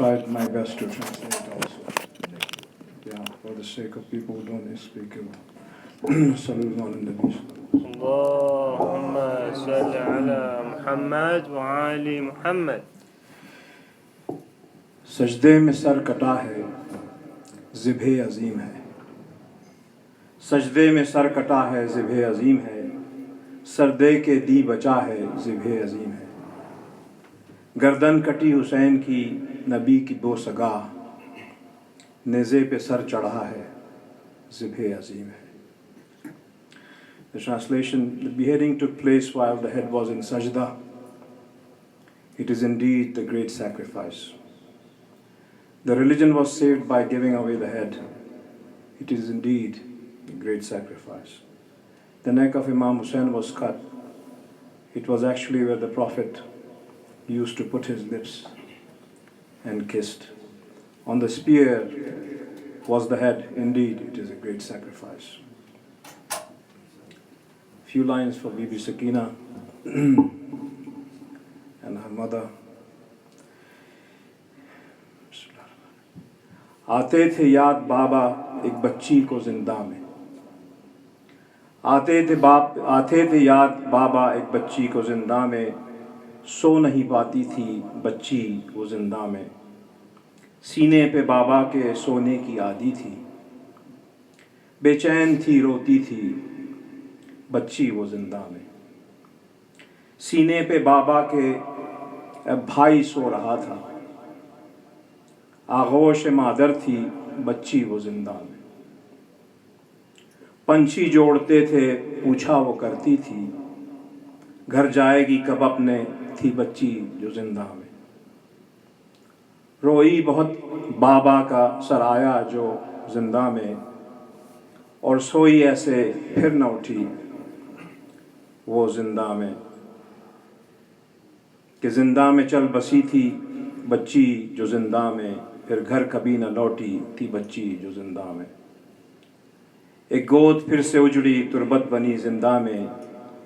tried my best to translate also. Yeah, for the sake of people who don't speak it. Sallallahu alaihi wasallam. اللهم صل على محمد وعلى محمد. سجدے میں سر کٹا ہے ذبح عظیم ہے. سجدے میں سر کٹا ہے ذبح عظیم ہے. سر دے کے دی بچا ہے ذبح عظیم ہے. گردن کٹی حسین کی نبی کی دو سگاہ. نیزے پہ سر چڑھا ہے ذبح عظیم ہے. The translation: the beheading took place while the head was in Sajda. It is indeed the great sacrifice. The religion was saved by giving away the head. It is indeed a great sacrifice. The neck of Imam Hussein was cut. It was actually where the Prophet used to put his lips and kissed. On the spear was the head. Indeed, it is a great sacrifice. Few lines for Bibi Sakina and her mother. آتے تھے یاد بابا ایک بچی کو زندہ میں. آتے تھے یاد بابا ایک بچی کو زندہ میں. سو نہیں پاتی تھی بچی وہ زندہ میں. سینے پہ بابا کے سونے کی عادی تھی. بے چین تھی روتی تھی بچی وہ زندہ میں. سینے پہ بابا کے بھائی سو رہا تھا. آغوش مادر تھی بچی وہ زندہ میں. پنچھی جوڑتے تھے پوچھا وہ کرتی تھی. گھر جائے گی کب اپنے تھی بچی جو زندہ میں. روئی بہت بابا کا سرایا جو زندہ میں. اور سوئی ایسے پھر نہ اٹھی وہ زندہ میں. کہ زندہ میں چل بسی تھی بچی جو زندہ میں. پھر گھر کبھی نہ لوٹی تھی بچی جو زندہ میں. ایک گود پھر سے اجڑی تربت بنی زندہ میں.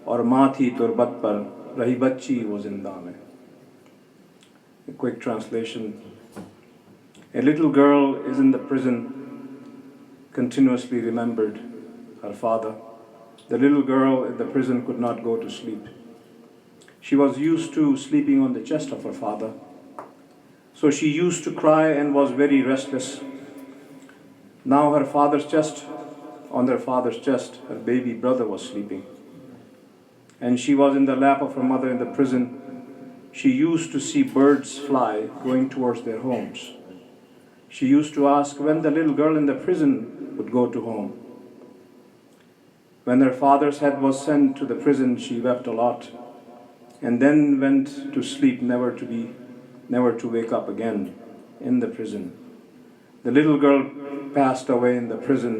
اور ماں تھی تربت پر رہی بچی وہ زندہ میں. A quick translation. A little girl is in the prison, continuously remembered her father. The little girl in the prison could not go to sleep. She was used to sleeping on the chest of her father. So she used to cry and was very restless. Now on her father's chest, her baby brother was sleeping. And she was in the lap of her mother in the prison. She used to see birds fly going towards their homes. She used to ask when the little girl in the prison would go to home. When her father's head was sent to the prison, she wept a lot, and then went to sleep, never to wake up again in the prison. The little girl passed away in the prison,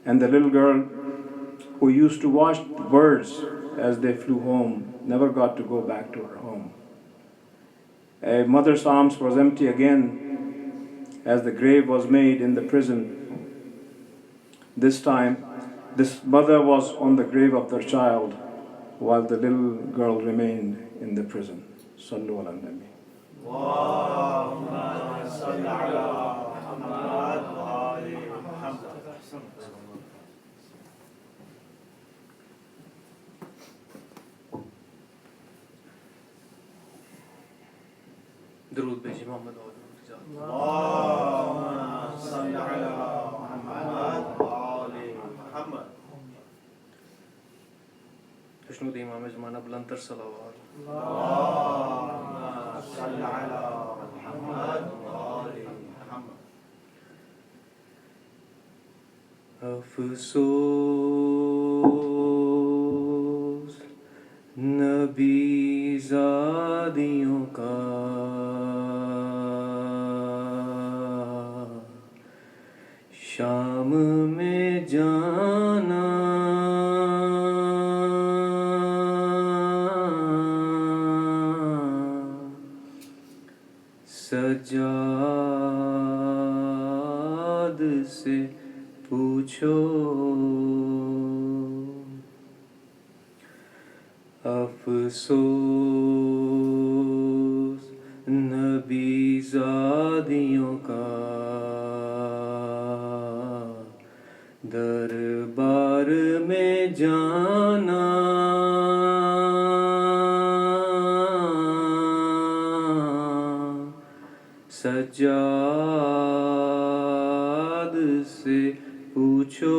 and the little girl who used to watch the birds as they flew home never got to go back to her home. A mother's arms was empty again as the grave was made in the prison. This time, this mother was on the grave of their child, while the little girl remained in the prison. Sallu ala nabi. Allahumma salli ala Muhammad wa ali Muhammad. درود بھیجیے محمد اور Allahumma salli ala Muhammad wa ali Muhammad. Khushnood امام زمانہ بلند تر صلوات. Allahumma salli ala Muhammad wa ali Muhammad. افسوس نبی زادیوں کا شام میں جانا. سجاد سے پوچھو افسوس نبی زادیوں سجاد سے پوچھو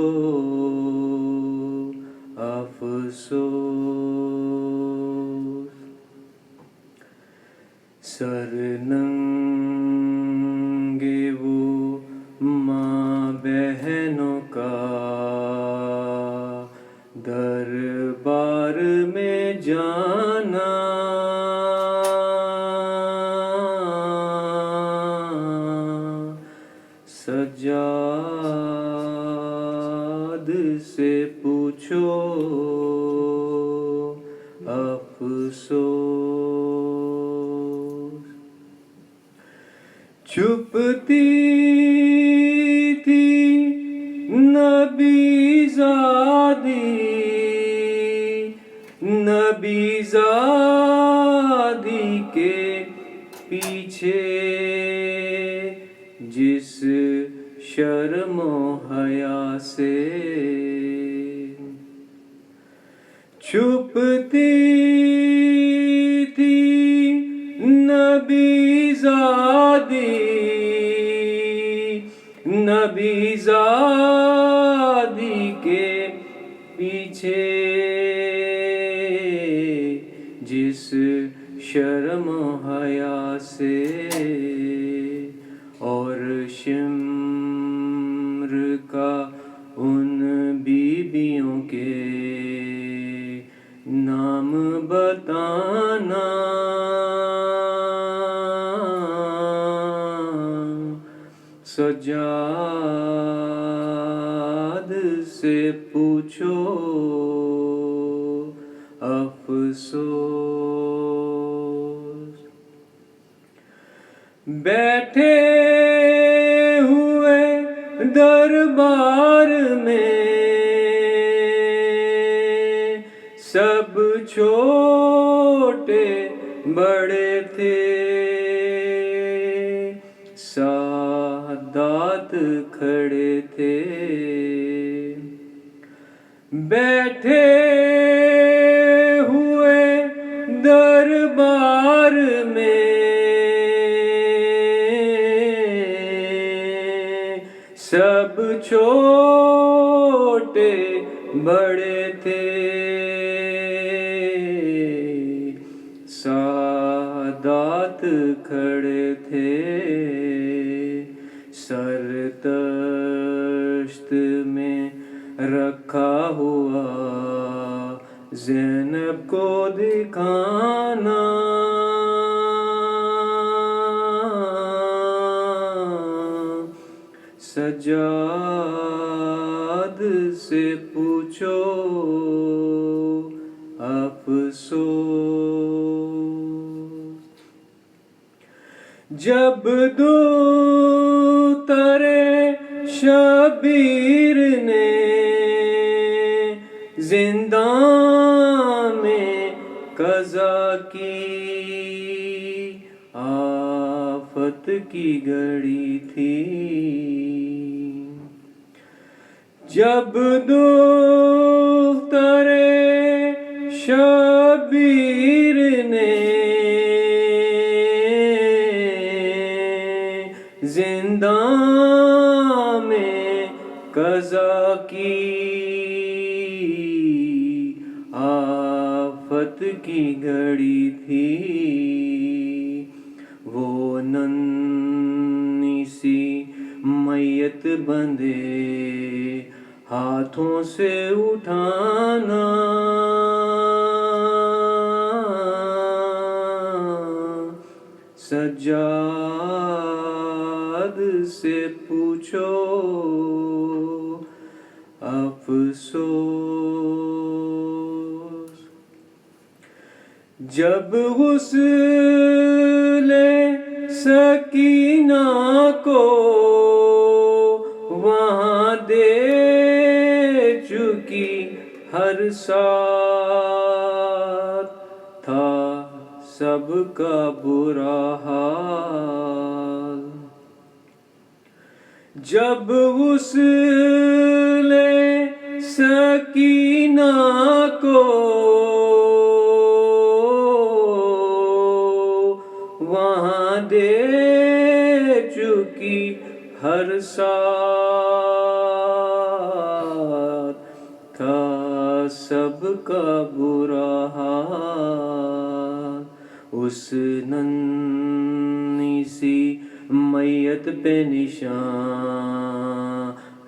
افسوس، سر ننگے وہ ماں بہنوں کا دربار میں جانا، سجاد سے پوچھو افسوس، چھپتی تھی نبی زادی کے پیچھے، جس شرم و حیا سے چھپتی تھی نبی زادی کے پیچھے، جس شرم و حیا سے، اور شمر کا ان بیویوں کے نام بتانا، سجاد سے پوچھو افسوس، بیٹھے ہوئے دربار میں سب چھوٹے بڑے تھے، سادات کھڑے تھے، بیٹھے ہوئے دربار میں سب چھوٹے بڑے تھے، سادات کھڑے تھے، سر تشت میں رکھا ہوا زینب کو دکھانا، سجاد سے پوچھو افسوس، جب دختر شبیر نے زندان میں قضا کی، آفت کی گھڑی تھی، جب دختر شبیر نے زندان میں قضا کی، آفت کی گھڑی تھی، وہ ننھی سی میت بندھے ہاتھوں سے اٹھانا، سجاد سے پوچھو افسوس، جب غسل سکینہ کو وہاں دے چکی ہر ساتھ، تھا سب کا برا حال، جب غسل سکینہ کو وہاں دے کی ہر ساتھ تھا سب کا برا حال. اس ننھی سی میت پہ نشان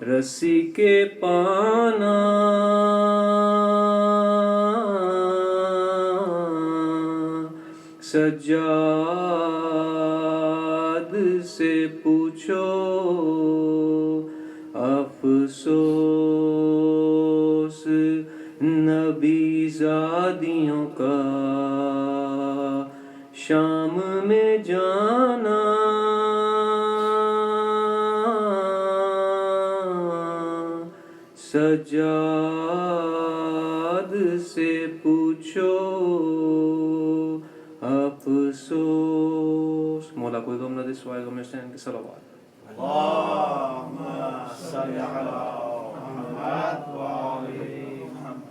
رسی کے پانا. سجاد سے پوچھو افسوس نبی زادیوں کا شام میں جانا. سجاد سے پوچھو افسوس. مولا کوئی غم نہ دے سوائے غم حسین کی صلوات. اللهم صل على محمد وآل محمد.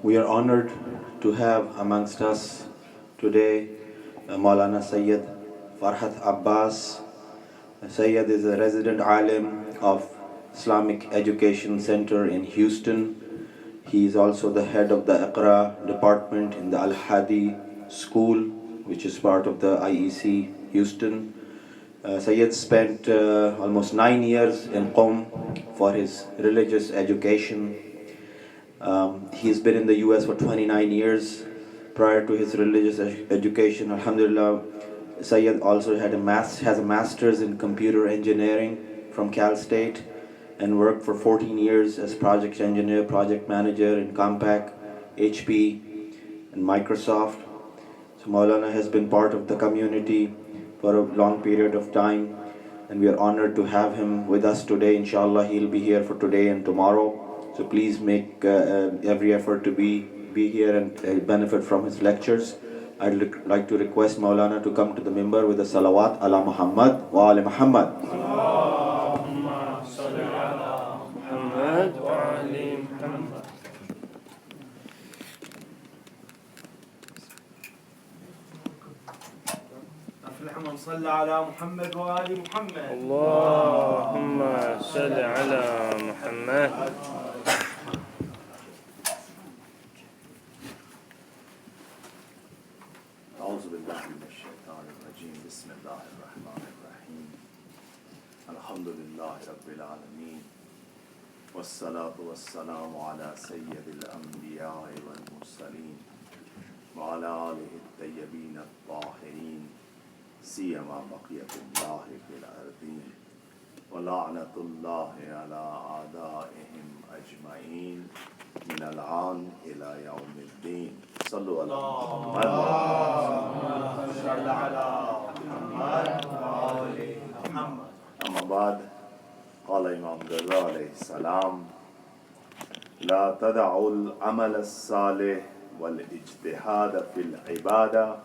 We are honored to have amongst us today Maulana Sayyid Farhat Abbas. Sayyid is a resident alim of Islamic Education Center in Houston. He is also the head of the Iqra department in the Al-Hadi school, which is part of the IEC Houston. Sayyid spent almost 9 years in Qom for his religious education. He's been in the US for 29 years. Prior to his religious education, alhamdulillah, Sayyid also has a master's in computer engineering from Cal State and worked for 14 years as project engineer, project manager in Compaq, HP, and Microsoft. So Maulana has been part of the community for a long period of time, and we are honored to have him with us today. Inshallah, he'll be here for today and tomorrow. So please make every effort to be here and benefit from his lectures. I'd like to request Maulana to come to the minbar with a salawat ala Muhammad wa ali Muhammad. Allahumma salli ala Muhammad wa ali Muhammad. اللهم صل على محمد وآل محمد. اللهم صل على محمد. أعوذ بالله من الشيطان الرجيم. بسم الله الرحمن الرحيم. الحمد لله رب العالمين والصلاة والسلام على سيد الأنبياء والمرسلين وعلى آله الطيبين الطاهرين سيما بقية الله في الأرضين ولعنة الله على أعدائهم أجمعين من الآن إلى يوم الدين. صلوا على محمد. اللهم صل على محمد وآل محمد. أما بعد، قال إمام رضا عليه السلام: لا تدعوا العمل الصالح والاجتهاد في العبادة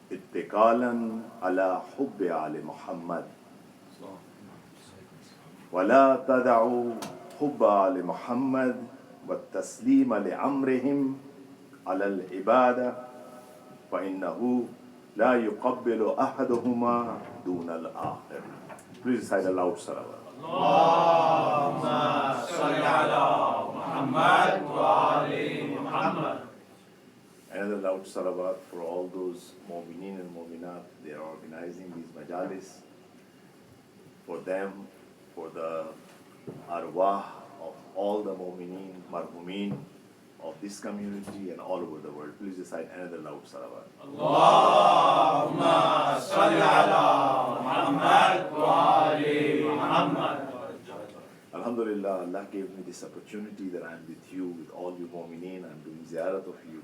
اتكالا على حب آل محمد، ولا تدعوا حب آل محمد والتسليم لأمرهم على العبادة فإنه لا يقبل أحدهما دون الآخر. Please recite a loud salawat. اللهم صل على محمد وآل محمد. Another loud salawat for all those mu'mineen and mu'minat. They are organizing these majalis. For them, for the arwah of all the mu'mineen, marhumeen of this community and all over the world. Please recite another loud salawat. اللهم صل على محمد وآل محمد. Alhamdulillah, Allah gave me this opportunity that I'm with you, with all you mu'mineen. I'm doing ziyarat of you.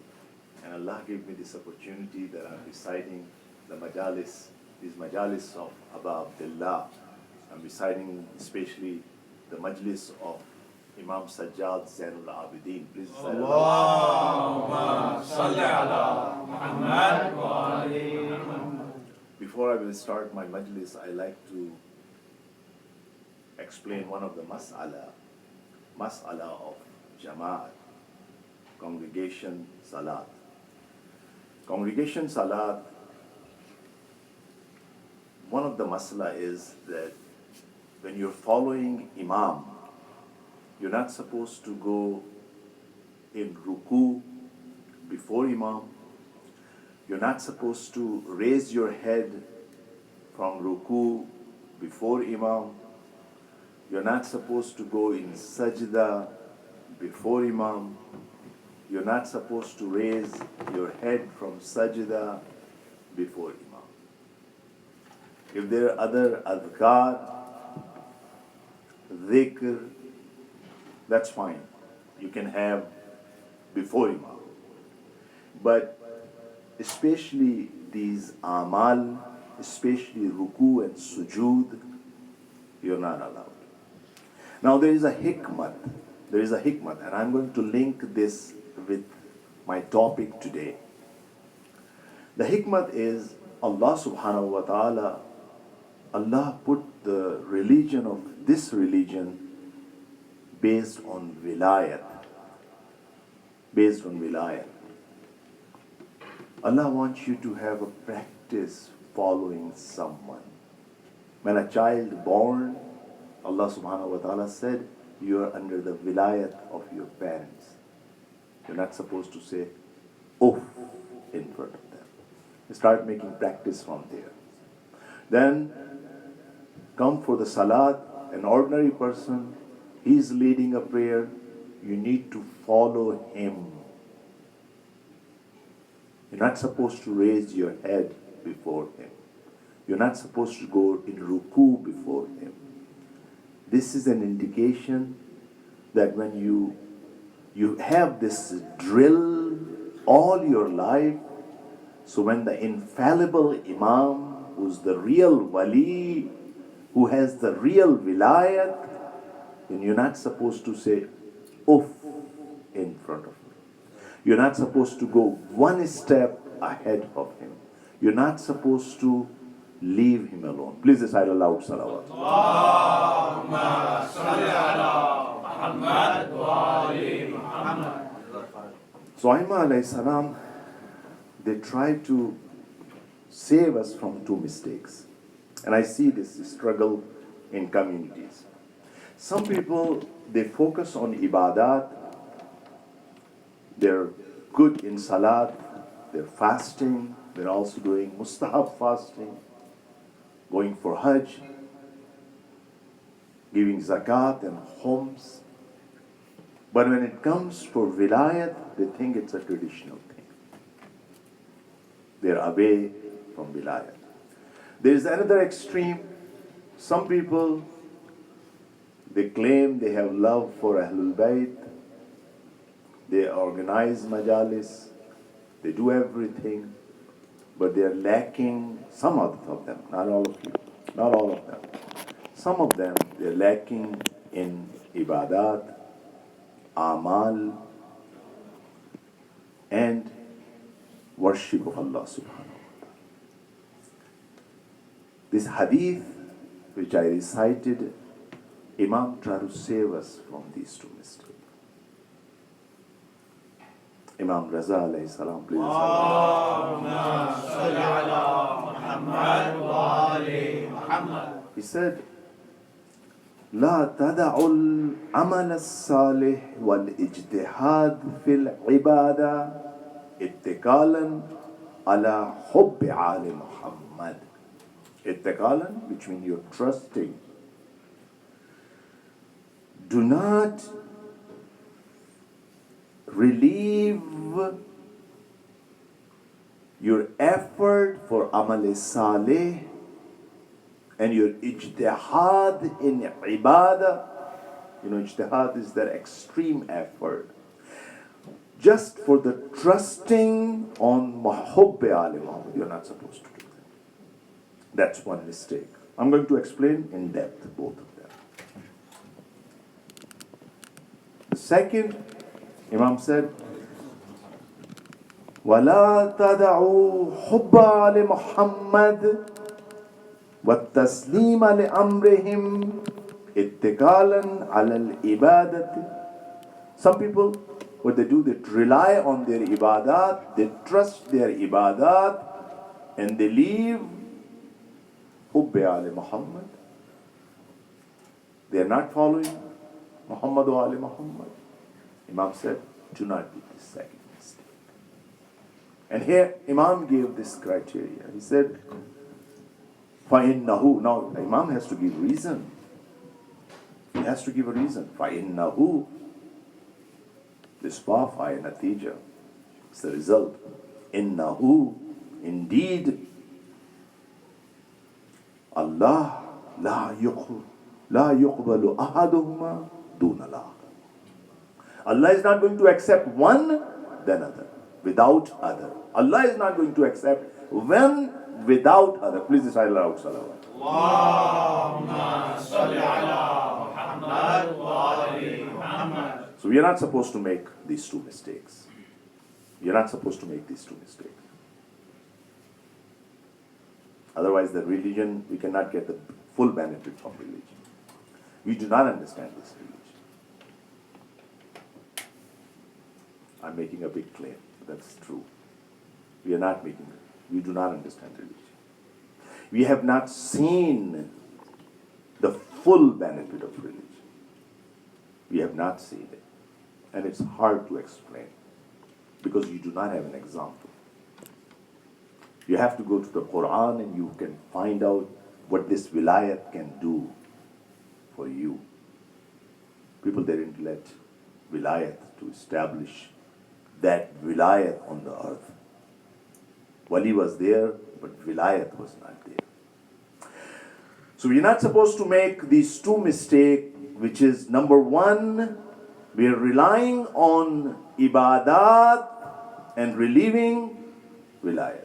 And Allah gave me this opportunity that I'm reciting the majalis, these majalis of Aba Abdullah, I'm reciting especially the majlis of Imam Sajjad Zainul Abidin. Please recite Before I will start my majlis, I like to explain one of the mas'ala of Jama'at, congregation Salat. Congregation Salat, one of the mas'ala is that when you're following Imam, you're not supposed to go in ruku before Imam. You're not supposed to raise your head from ruku before Imam. You're not supposed to go in sajda before Imam. You're not supposed to raise your head from sajda before Imam. If there are other adhkar, dhikr, that's fine. You can have before Imam. But especially these amal, especially ruku and sujood, you're not allowed. Now there is a hikmat, and I'm going to link this with my topic today. The hikmat is Allah subhanahu wa ta'ala, Allah put the religion of this religion based on wilayat. Allah wants you to have a practice following someone. When a child born, Allah subhanahu wa ta'ala said, you are under the wilayat of your parents. You're not supposed to say, oof, in front of them. You start making practice from there. Then come for the salat. An ordinary person, he's leading a prayer, you need to follow him. You're not supposed to raise your head before him. You're not supposed to go in ruku before him. This is an indication that when you have this drill all your life, so when the infallible Imam, who's the real wali, who has the real wilayat, then you're not supposed to say, oof, in front of him. You're not supposed to go one step ahead of him. You're not supposed to leave him alone. Please recite aloud salawat. So Aimah alayhi salam, they try to save us from two mistakes. And I see this struggle in communities. Some people, they focus on ibadat. They're good in salat. They're fasting. They're also doing mustahab fasting, going for hajj, giving zakat and homs. But when it comes for wilayat, they think it's a traditional thing. They're away from wilayat. There is another extreme. Some people, they claim they have love for Ahlul Bayt. They organize majalis. They do everything. But they are lacking, some of them, not all of you, not all of them. Some of them, they're lacking in ibadat, amal, and worship of Allah subhanahu wa ta'ala. This hadith, which I recited, Imam tried to save us from these two mistakes. Imam Raza alayhi salam, please. He said, لا تدع العمل الصالح والاجتهاد في العبادة اتكالا على حب آل محمد. Ittikalan, which means you're trusting. Do not relieve your effort for amal saleh and your ijtihad in ibadah. You know, ijtihad is that extreme effort. Just for the trusting on mahubbi alim. You're not supposed to do that. That's one mistake. I'm going to explain in depth both of them. The second, Imam said, وَلَا تَدَعُوا حُبَّ لِمُحَمَّدٍ وَالتَّسْلِيمَ لِأَمْرِهِمْ اتِّكَالًا عَلَى الْإِبَادَةِ. Some people, what they do, they rely on their ibadat, they trust their ibadat, and they leave Hubbi Ali Muhammad. They are not following Muhammad wa Ali Muhammad. Imam said, do not do this second mistake. And here Imam gave this criteria. He said, فَإِنَّهُ. Now Imam has to give reason. He has to give a reason. فَإِنَّهُ. This fa natija. It's the result. Innahu, indeed, Allah la yuqbalu ahaduhuma duna al-akhar. Allah is not going to accept one, then other, without other. Allah is not going to accept one without other. Please recite aloud salawat. Allahumma salli ala Muhammad wa ali Muhammad. So we are not supposed to make these two mistakes. We are not supposed to make these two mistakes. Otherwise, the religion, we cannot get the full benefit from religion. We do not understand this religion. I'm making a big claim. That's true. We are not making it. We do not understand religion. We have not seen the full benefit of religion. We have not seen it. And it's hard to explain because you do not have an example. You have to go to the Quran and you can find out what this wilayat can do for you. People, they didn't let wilayat to establish that wilayat on the earth. Wali was there, but wilayat was not there. So we're not supposed to make these two mistakes, which is number one, we are relying on ibadat and relieving wilayat.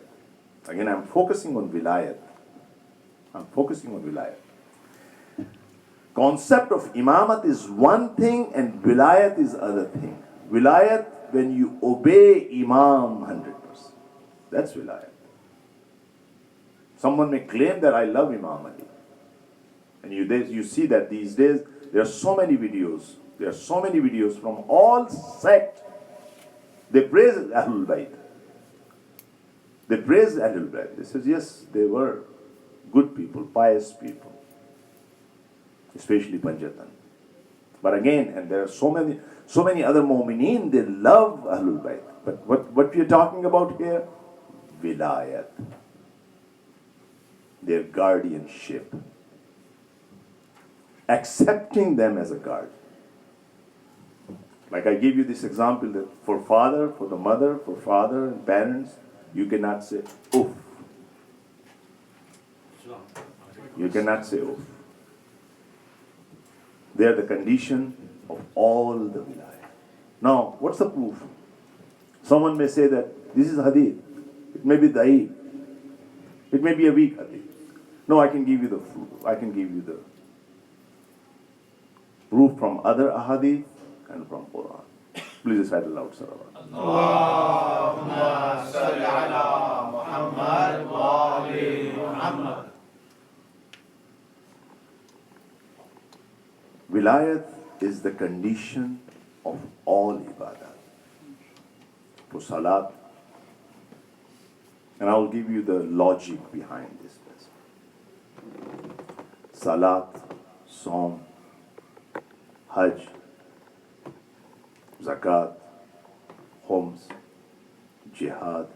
Again, I'm focusing on wilayat. Concept of imamat is one thing and wilayat is other thing. Wilayat, when you obey Imam 100%. That's wilayat. Someone may claim that I love Imam Ali. And you see that these days, there are so many videos. There are so many videos from all sects. They praise Ahlul Bayt. They praise Ahlul Bayt. They say, yes, they were good people, pious people. Especially Panjatan. But again, and there are so many other mu'mineen, they love Ahlul Bayt. But what we are talking about here? Wilayat. Their guardianship. Accepting them as a guard. Like I gave you this example that for father, for the mother, for father and parents, you cannot say oof. You cannot say oof. They are the condition of all the wilayah. Now, what's the proof? Someone may say that this is hadith. It may be da'if. It may be a weak hadith. No, I can give you the proof. I can give you the proof from other ahadith and from Quran. Please recite aloud, salawat. Allahumma salli ala Muhammad wa ali Muhammad. Wilayat is the condition of all ibadah. For salat, and I will give you the logic behind this. Salat, Saum, Hajj, Zakat, Homs, Jihad,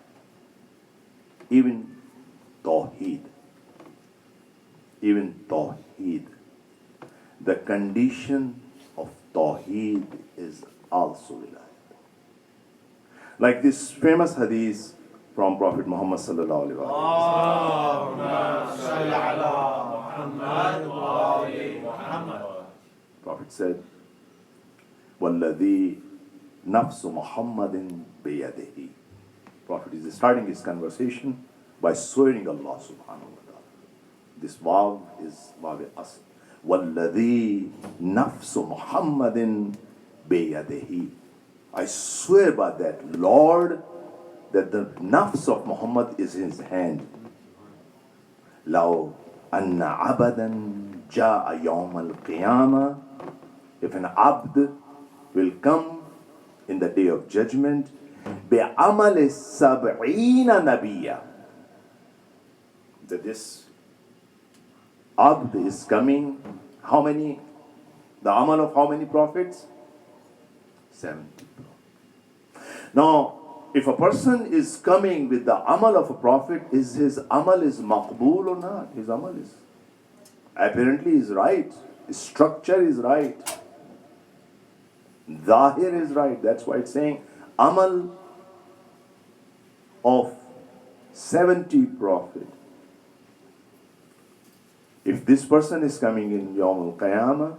even Tawheed. The condition of Tawheed is also wilayat. Like this famous hadith from Prophet Muhammad sallallahu alaihi wasallam. Allahumma salli ala Muhammad wa ali Muhammad. Prophet said, وَالَّذِي نَفْسُ مُحَمَّدٍ بِيَدِهِ. Prophet is starting his conversation by swearing Allah subhanahu wa ta'ala. This vav is vav asl. Walladhi nafsu Muhammadin biyadehi. I swear by that Lord that the nafs of Muhammad is in his hand. Law anna abadan ja'a yawm al-qiyamah. If an abd will come in the day of judgment, bi'amal sab'ina nabiyya. That this abd is coming, how many? The amal of how many prophets? 70. Now, if a person is coming with the amal of a prophet, is his amal is maqbool or not? His amal is apparently is right. His structure is right. Zahir is right. That's why it's saying amal of 70 prophet. If this person is coming in Yawm al-Qiyamah,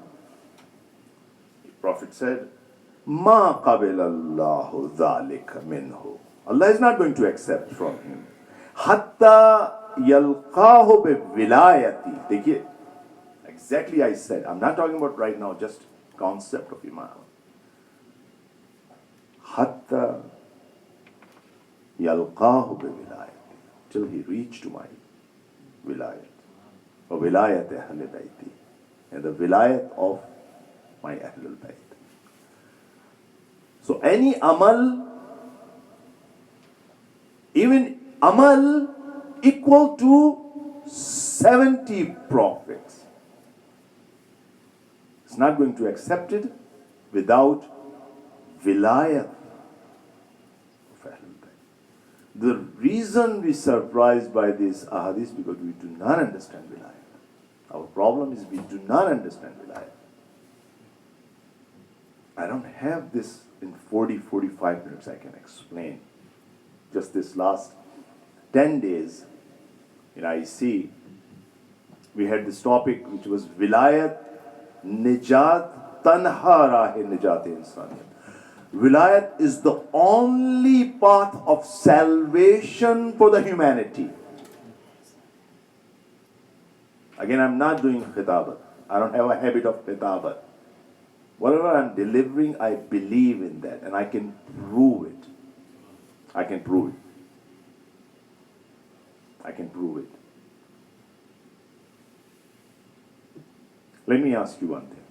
the Prophet said, Ma qabilallahu dhalika minhu. Allah is not going to accept from him. Hatta yalqahu bi vilayati. Dekhiye, exactly I said. I'm not talking about right now, just concept of Imam. Hatta yalqahu bi vilayati. Till he reached to my vilayat. Or vilayat Ahl Bayti. And the vilayat of my Ahlul Bayt. So any amal, even amal equal to 70 prophets, it's not going to accept it without vilayat of Ahlul Bayt. The reason we surprised by this ahadith because we do not understand vilayat. Our problem is we do not understand vilayat. I don't have this in 40-45 minutes I can explain. Just this last 10 days in IC, we had this topic which was Vilayat Nijat Tanha Rahe Nijat Insaniyat. Vilayat is the only path of salvation for the humanity. Again, I'm not doing khitabat. I don't have a habit of khitabat. Whatever I'm delivering, I believe in that and I can prove it. I can prove it. I can prove it. Let me ask you one thing.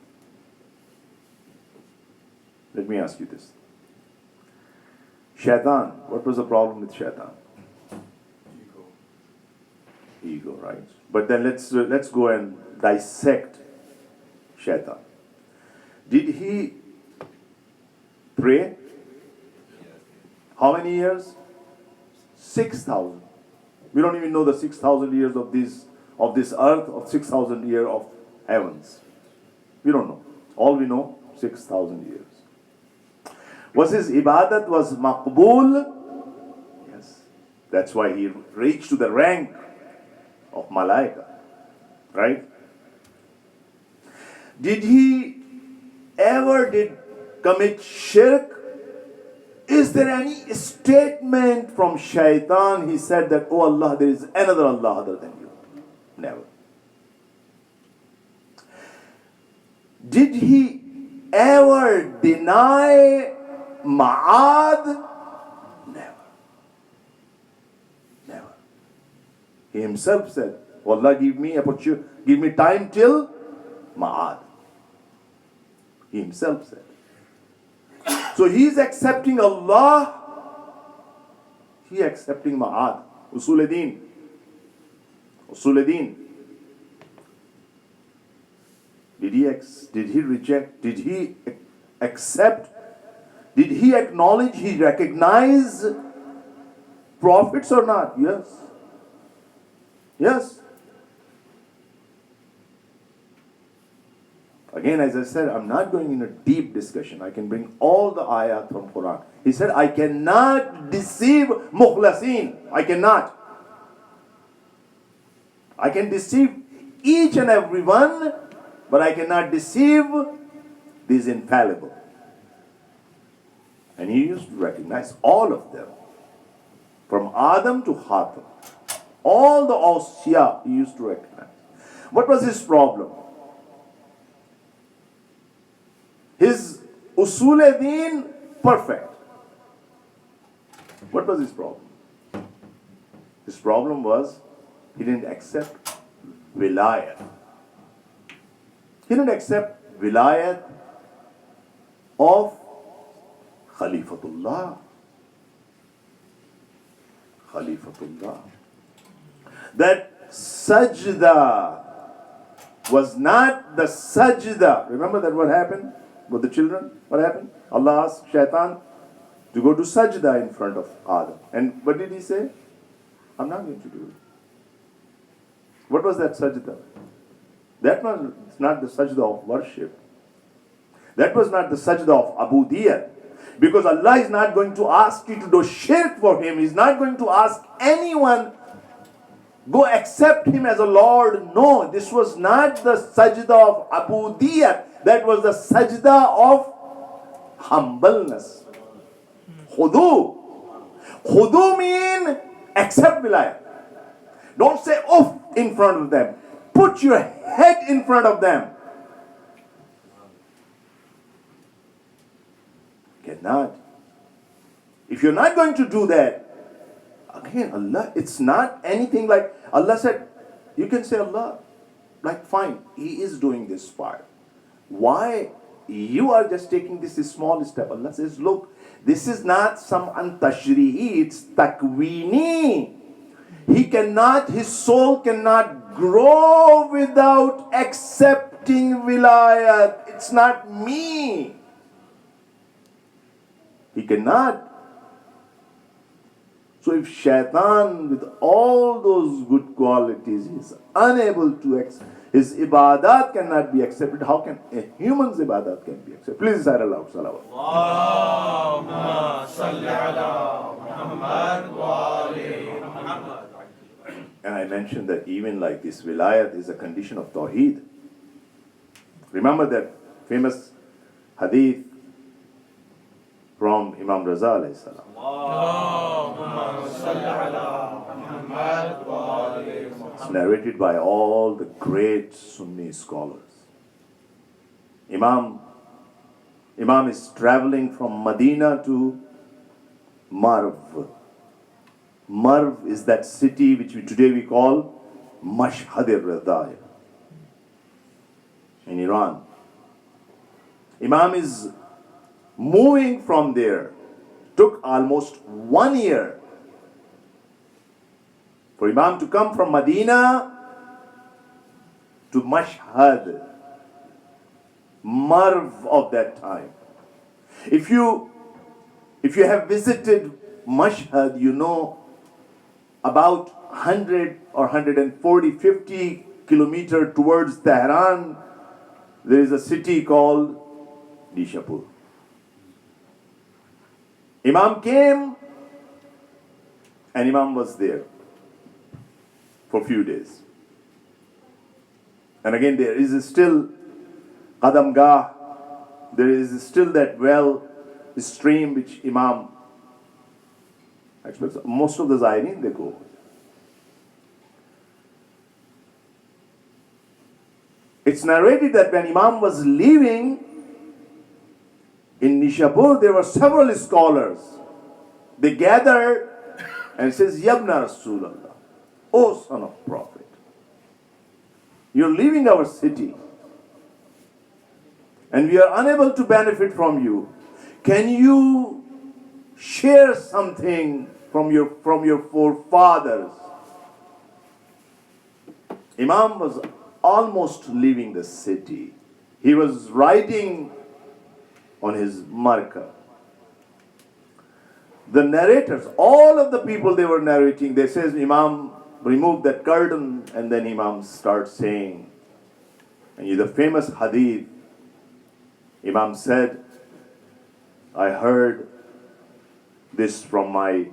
Let me ask you this. Shaitan, what was the problem with Shaitan? Ego, right? But then let's go and dissect Shaitan. Did he pray? How many years? 6,000. We don't even know the 6,000 years of this earth, of 6,000 years of heavens. We don't know. All we know, 6,000 years. Was his ibadat was maqbool? Yes. That's why he reached to the rank of malaika. Right? Did he ever commit shirk? Is there any statement from shaitan? He said that, oh Allah, there is another Allah other than you. Never. Did he ever deny Ma'ad? Never. Never. He himself said, oh Allah, give me time till Ma'ad. He himself said. So he is accepting Allah, he accepting Ma'ad. Usul-e-Din. Usul-e-Din. Did he reject? Did he accept? Did he acknowledge? He recognize prophets or not? Yes. Yes. Again, as I said, I'm not going in a deep discussion. I can bring all the ayat from Quran. He said, I cannot deceive mukhlasin. I cannot. I can deceive each and every one, but I cannot deceive these infallible. And he used to recognize all of them. From Adam to Hatim. All the awsiya he used to recognize. What was his problem? His usul-e-deen, perfect. What was his problem? His problem was he didn't accept wilayat. He didn't accept wilayat of Khalifatullah. Khalifatullah. That sajda was not the sajda. Remember that what happened with the children? What happened? Allah asked Shaitan to go to sajda in front of Adam. And what did he say? I'm not going to do it. What was that sajda? That was not the sajda of worship. That was not the sajda of abudiyyah. Because Allah is not going to ask you to do shirk for Him. He's not going to ask anyone, go accept Him as a Lord. No, this was not the sajda of abudiyyah. That was the sajda of humbleness. Khudu. Khudu mean accept wilayah. Don't say oof in front of them. Put your head in front of them. Cannot. If you're not going to do that, again, Allah, it's not anything like Allah said, you can say Allah, like fine, He is doing this part. Why you are just taking this small step? Allah says, look, this is not some antashrihi, it's takwini. He cannot, his soul cannot grow without accepting wilayat. It's not me. He cannot. So if shaitan with all those good qualities is unable to accept, his ibadat cannot be accepted, how can a human's ibadat can be accepted? Please say aloud, salawat. Allahumma salli ala Muhammad wa ali Muhammad. And I mentioned that even like this wilayat is a condition of tawheed. Remember that famous hadith from Imam Raza alayhi salam. Allahumma salli ala Muhammad wa ali Muhammad. It's narrated by all the great Sunni scholars. Imam is traveling from Medina to Marv. Marv is that city which today we call Mashhad al-Radaya in Iran. Imam is moving from there. Took almost 1 year for Imam to come from Medina to Mashhad, Marv of that time. If you have visited Mashhad, you know about 100 or 140, 50 kilometers towards Tehran, there is a city called Nishapur. Imam came and Imam was there for a few days. And again, there is still Qadamgah, there is still that well, stream which Imam, actually most of the Zaireen, they go. It's narrated that when Imam was leaving in Nishapur, there were several scholars. They gathered and says, Yabna Rasulallah, O son of Prophet, you're leaving our city and we are unable to benefit from you. Can you share something from your forefathers? Imam was almost leaving the city. He was writing on his marker. The narrators, all of the people they were narrating, they says Imam removed that curtain and then Imam starts saying, and in the famous hadith, Imam said, I heard this from my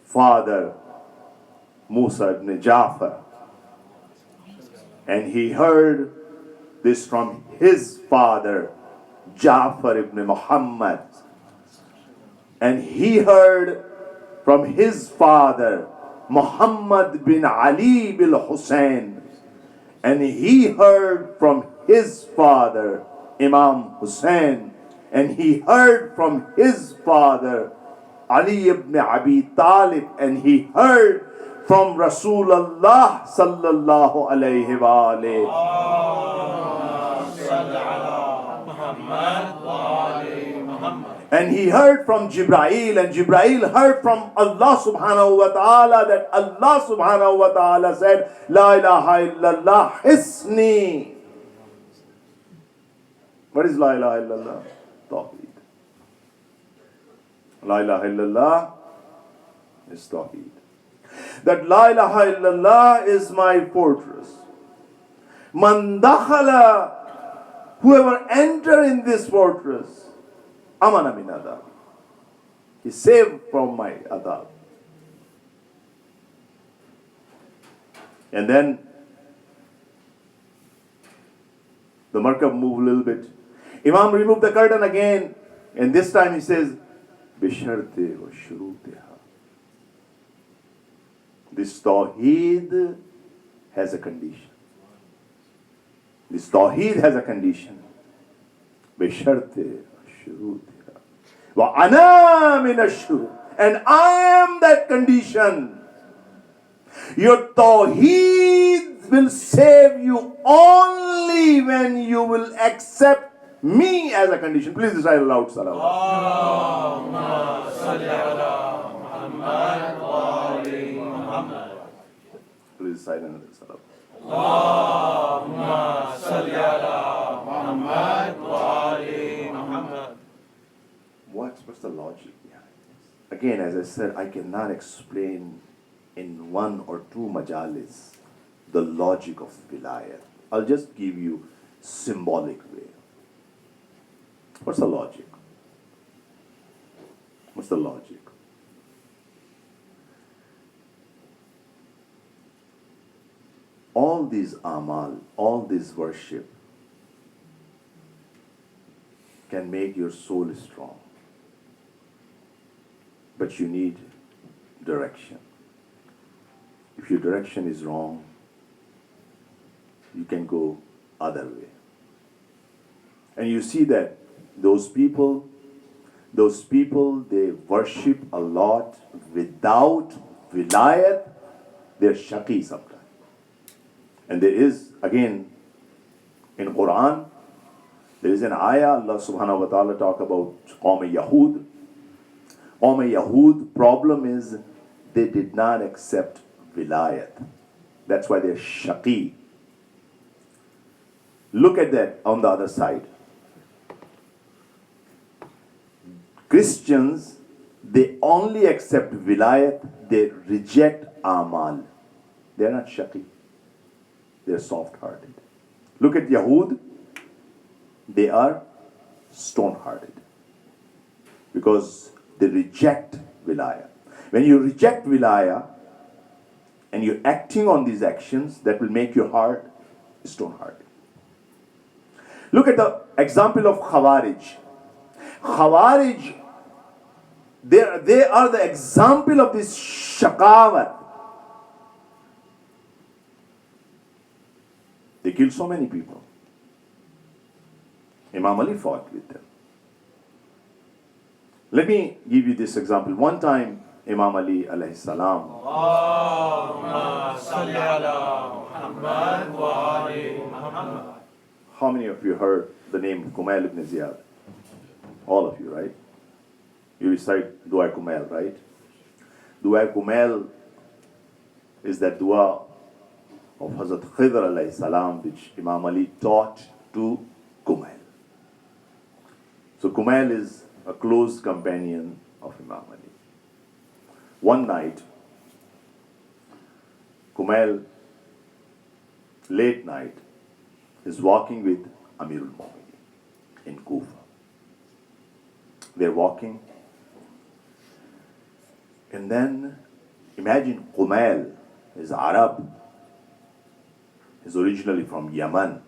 father, Musa ibn Ja'far. And he heard this from his father, Ja'far ibn Muhammad. And he heard from his father, Muhammad bin Ali bil Hussein, and he heard from his father, Imam Hussein, and he heard from his father, Ali ibn Abi Talib, and he heard from Rasulullah sallallahu alayhi wa alayhi. And he heard from Jibreel, and Jibreel heard from Allah subhanahu wa ta'ala, that Allah subhanahu wa ta'ala said, La ilaha illallah hisni. What is La ilaha illallah? Tawheed. La ilaha illallah is Tawheed. That La ilaha illallah is my fortress. Man dakhala, whoever enter in this fortress, amana min adab, is saved from my adab. And then the markab moved a little bit. Imam removed the curtain again, and this time he says, Bisharte wa shuruteha. This Tawheed has a condition. This Tawheed has a condition. Bisharte wa shuruteha. Wa ana min ash-shurut. And I am that condition. Your Tawheed will save you only when you will accept me as a condition. Please recite aloud, Salawat. Allahumma salli ala Muhammad wa ali Muhammad. Please recite another Salawat. Allahumma salli ala Muhammad wa ali Muhammad. What's the logic behind this? Again, as I said, I cannot explain in one or two majalis the logic of wilayat. I'll just give you symbolic way. What's the logic? What's the logic? All these amal, all this worship can make your soul strong. But you need direction. If your direction is wrong, you can go other way. And you see that those people, they worship a lot without wilayat, they're shaqi sometimes. And there is, again, in Quran, there is an ayah, Allah subhanahu wa ta'ala talk about Qawm Yahud. Qawm Yahud, problem is they did not accept wilayat. That's why they're shaqi. Look at that on the other side. Christians, they only accept wilayat, they reject amal. They're not shaqi. They're soft-hearted. Look at Yahud, they are stone-hearted. Because they reject wilayah. When you reject wilayah, and you're acting on these actions, that will make your heart stone-hearted. Look at the example of Khawarij. Khawarij, they are the example of this shaqawat. They killed so many people. Imam Ali fought with them. Let me give you this example. One time, Imam Ali alayhi salam. Allahumma salli ala Muhammad wa ali Muhammad. How many of you heard the name of Kumail ibn Ziyad? All of you, right? You recite Dua Kumail, right? Dua Kumail is that dua of Hazrat Khidr alayhi salam, which Imam Ali taught to Kumail. So Kumail is a close companion of Imam Ali. One night, Kumail, late night, is walking with Amirul Mu'minin in Kufa. They're walking, and then imagine Kumail is Arab. He's originally from Yemen.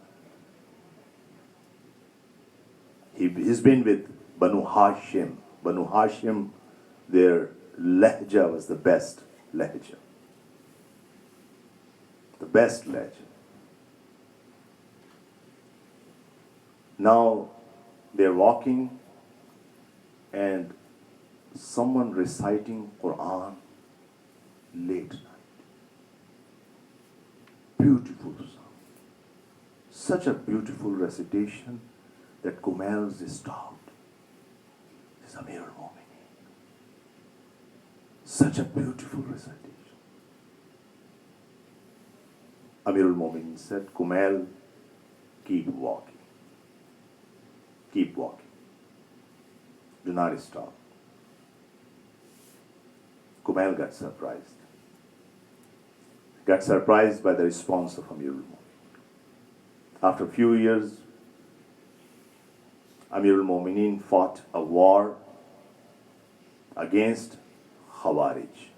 He's been with Banu Hashim. Banu Hashim, their lehja was the best lehja. the best legend. Now they're walking and someone reciting Quran late night. Beautiful sound. Such a beautiful recitation that Kumail is stopped. It's Amir al-Mu'mineen. Such a beautiful recitation. Amir al-Mu'mineen said, Kumail, keep walking. Keep walking. Do not stop. Kumail got surprised. Got surprised by the response of Amir al-Mu'mineen. After a few years, Amir al-Mu'mineen fought a war against Khawarij.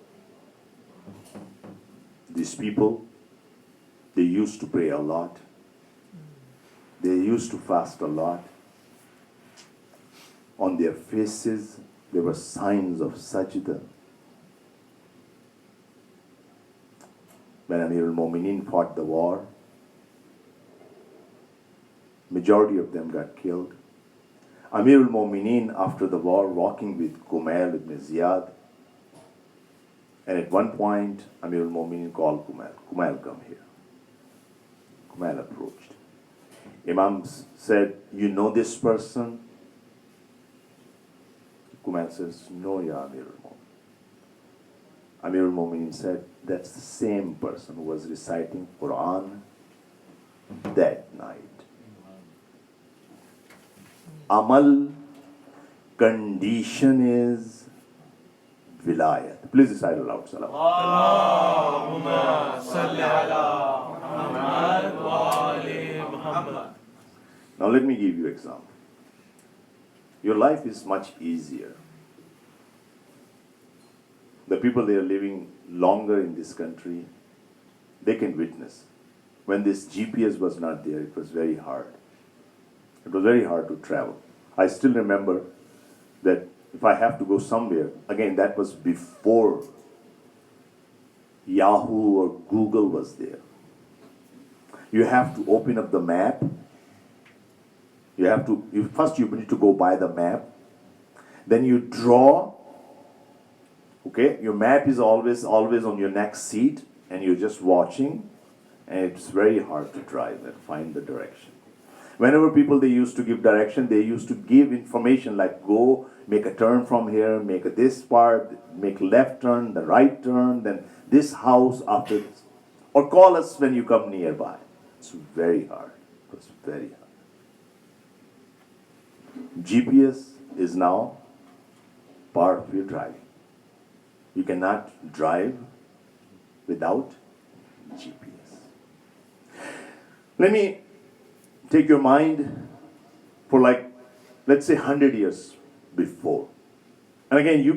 These people, they used to pray a lot. They used to fast a lot. On their faces, there were signs of Sajjad. When Amir al-Mu'mineen fought the war, majority of them got killed. Amir al-Mu'mineen, after the war, walking with Kumail ibn Ziyad, and at one point, Amir al-Mu'mineen called Kumail. Kumail, come here. Kumail approached. Imam said, you know this person? Kumail says, no, ya Amir al-Mu'mineen. Amir al-Mu'mineen said, that's the same person who was reciting Quran that night. Amal, condition is vilayat. Please recite aloud. Salam. Allahumma salli ala Muhammad wa ali Muhammad. Now let me give you an example. Your life is much easier. The people they are living longer in this country, they can witness. When this GPS was not there, it was very hard. It was very hard to travel. I still remember that if I have to go somewhere, again, that was before Yahoo or Google was there. You have to open up the map. First you need to go by the map. Then you draw. Okay, your map is always on your next seat, and you're just watching, and it's very hard to drive and find the direction. Whenever people they used to give direction, they used to give information like go, make a turn from here, make this part, make left turn, the right turn, then this house after this. Or call us when you come nearby. It's very hard. It's very hard. GPS is now part of your driving. You cannot drive without GPS. Let me take your mind for let's say 100 years before. And again, you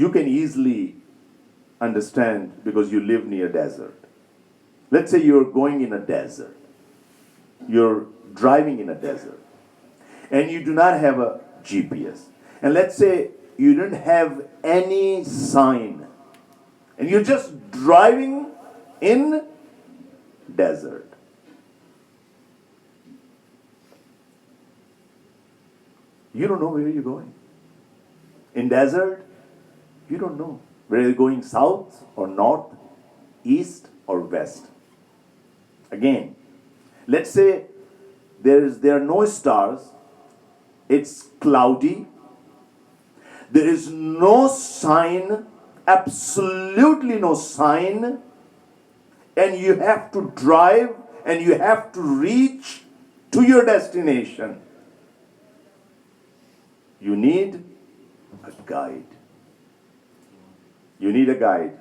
can easily understand because you live near desert. Let's say you're going in a desert. You're driving in a desert. And you do not have a GPS. And let's say you don't have any sign. And you're just driving in desert. You don't know where you're going. In desert, you don't know whether you're going south or north, east or west. Again, let's say there are no stars. It's cloudy. There is no sign, absolutely no sign, and you have to drive and you have to reach to your destination. You need a guide. You need a guide.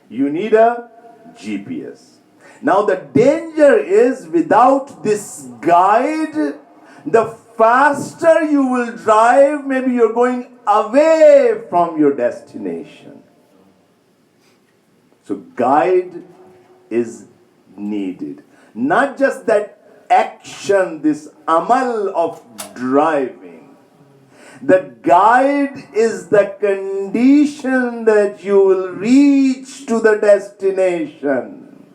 You need a GPS. Now the danger is without this guide, the faster you will drive, maybe you're going away from your destination. So guide is needed. Not just that action, this amal of driving. The guide is the condition that you will reach reach to the destination.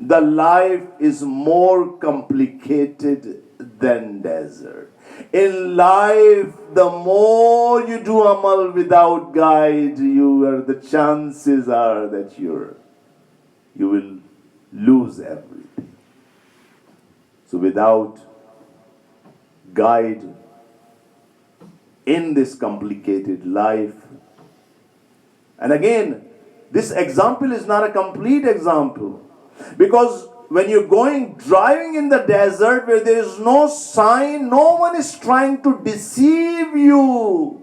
The life is more complicated than desert. In life, the more you do amal without guide, the chances are that you will lose everything. So without guide in this complicated life, and again, this example is not a complete example, because when you're driving in the desert where there is no sign, no one is trying to deceive you.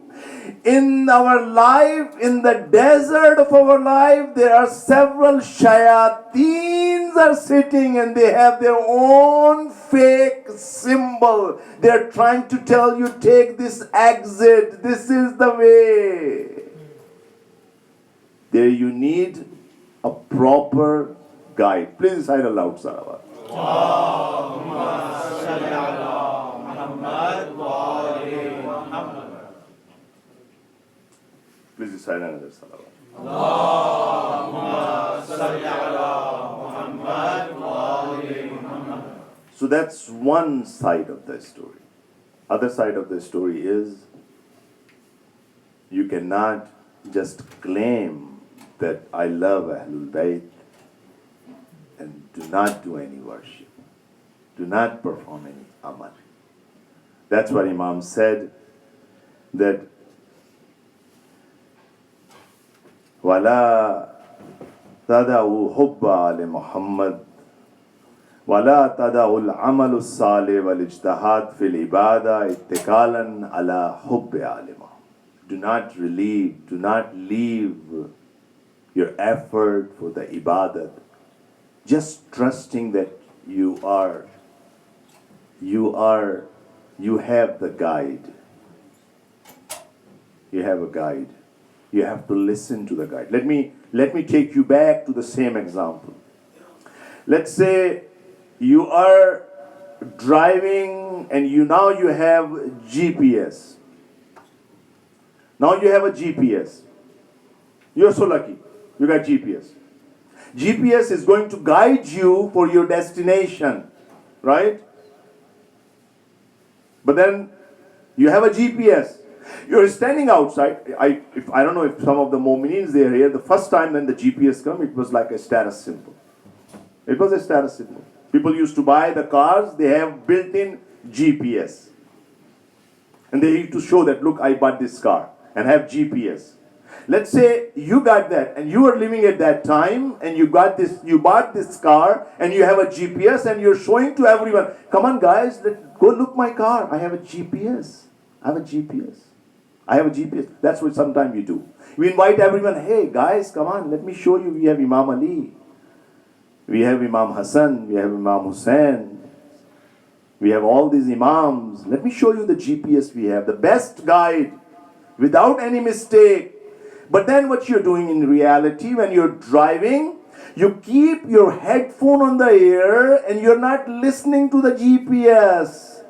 In our life, in the desert of our life, there are several shayateens are sitting and they have their own fake symbol. They're trying to tell you, take this exit, this is the way. There you need a proper guide. Please recite aloud, Salawat. Please recite another Salawat. So that's one side of the story. Other side of the story is you cannot just claim that I love Ahlul Bayt and do not do any worship. Do not perform any amal. That's what Imam said, that وَلَا تَدَعُوا حُبَّ آلِ مُحَمَّدٍ وَلَا تَدَعُوا الْعَمَلُ الصَّالِحِ وَالْإِجْتِهَادِ فِي الْعِبَادَةِ اتِّكَالًا عَلَى حُبِّ آلِ مُحَمَّدٍ. Do not leave your effort for the ibadat, just trusting that you have the guide. You have a guide. You have to listen to the guide. Let me take you back to the same example. Let's say you are driving and now you have GPS. Now you have a GPS. You're so lucky. You got GPS. GPS is going to guide you for your destination, right? But then you have a GPS. You're standing outside. I don't know if some of the Mu'minins they are here. The first time when the GPS came, it was like a status symbol. It was a status symbol. People used to buy the cars. They have built-in GPS, and they need to show that, look, I bought this car and have GPS. Let's say you got that and you were living at that time and you bought this car and you have a GPS and you're showing to everyone, come on guys, go look my car. I have a GPS. I have a GPS. I have a GPS. That's what sometimes you do. We invite everyone, hey guys, come on, let me show you. We have Imam Ali. We have Imam Hassan. We have Imam Hussain. We have all these Imams. Let me show you the GPS we have. The best guide without any mistake. But then what you're doing in reality when you're driving, you keep your headphone on the ear and you're not listening to the GPS.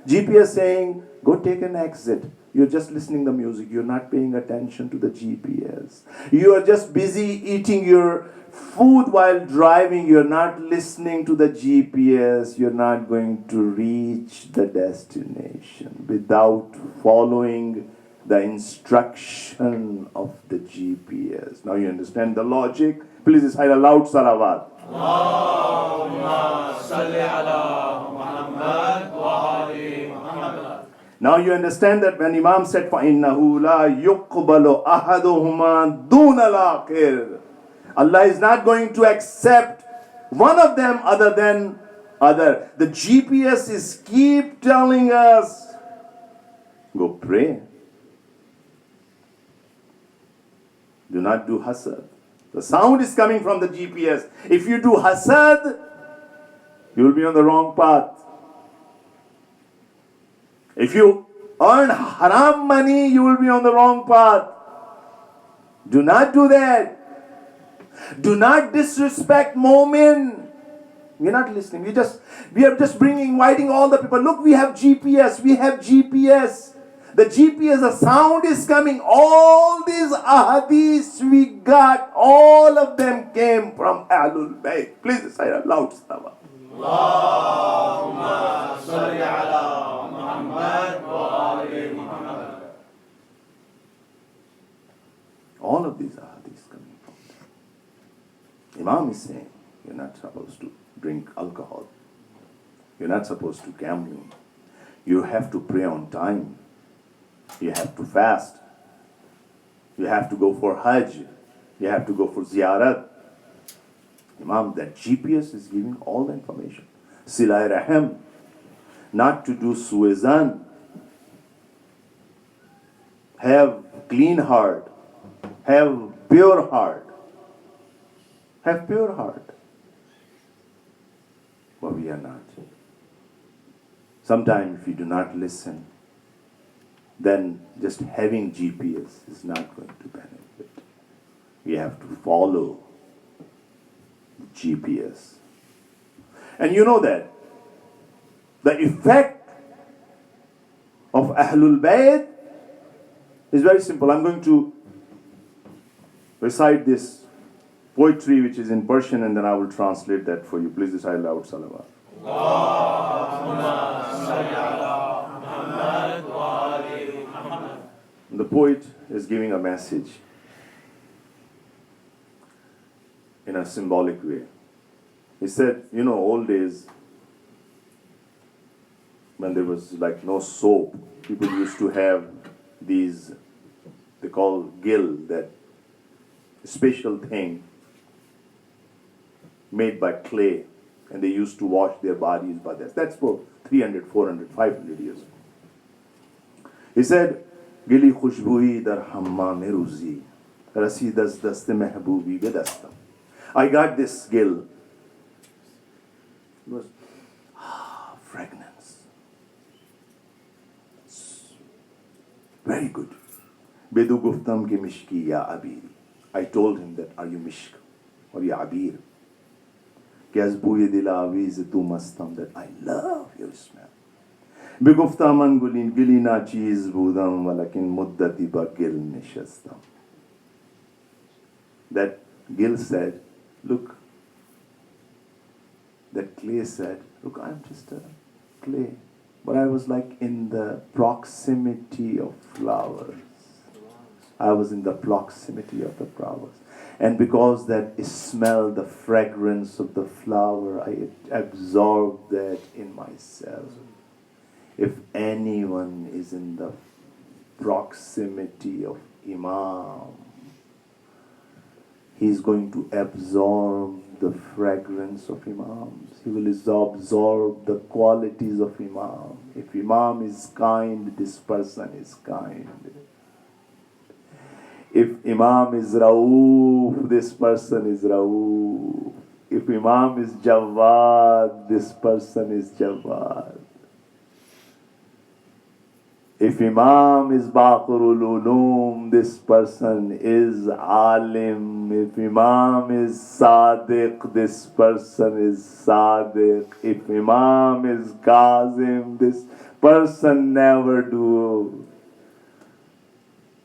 GPS saying, go take an exit. You're just listening to the music. You're not paying attention to the GPS. You are just busy eating your food while driving. You're not listening to the GPS. You're not going to reach the destination without following the instruction of the GPS. Now you understand the logic? Please recite a loud salawat. Now you understand that when Imam said, فَإِنَّهُ لَا يُقْبَلُ أَحَدُهُمَا دُونَ الْآخِرِ, Allah is not going to accept one of them other than other. The GPS is keep telling us, go pray. Do not do hasad. The sound is coming from the GPS. If you do hasad, you will be on the wrong path. If you earn haram money, you will be on the wrong path. Do not do that. Do not disrespect Mu'min. We're not listening. We are just inviting all the people. Look, we have GPS. We have GPS. The GPS, the sound is coming. All these ahadith we got, all of them came from Ahlul Bayt. Please recite a loud salawat. All of these ahadith coming from them. Imam is saying, you're not supposed to drink alcohol. You're not supposed to gamble. You have to pray on time. You have to fast. You have to go for Hajj. You have to go for Ziyarat. Imam, that GPS is giving all the information. Silai Rahim, not to do suizan. Have clean heart. Have pure heart. Have pure heart. But we are not. Sometimes if you do not listen, then just having GPS is not going to benefit. We have to follow the GPS. And you know that the effect of Ahlul Bayt is very simple. I'm going to recite this poetry which is in Persian and then I will translate that for you. Please recite loud salawat. The poet is giving a message in a symbolic way. He said, you know, old days when there was like no soap, people used to have these, they call gill, that special thing made by clay, and they used to wash their bodies by that. That's for 300, 400, 500 years ago. He said, Gili khushbui dar hammam ruzi, rasi das dast mehboobi bedastam. I got this gill. It was fragrance. Very good. Bedu guftam ke mishki ya abir. I told him that, are you mishk or ya abir? Gazbuye dilaviz tu mastam, that I love your smell. Beguftam angulin gilina cheese budam walakin muddati ba gil nishastam. That gill said, look. That clay said, look, I'm just a clay. But I was like in the proximity of flowers. I was in the proximity of the flowers. And because that smell, the fragrance of the flower, I absorbed that in myself. If anyone is in the proximity of Imam, he's going to absorb the fragrance of Imams. He will absorb the qualities of Imam. If Imam is kind, this person is kind. If Imam is Rauf, this person is Rauf. If Imam is Jawad, this person is Jawad. If Imam is Baqarul Ulum, this person is Alim. If Imam is Sadiq, this person is Sadiq. If Imam is Kazim, this person never do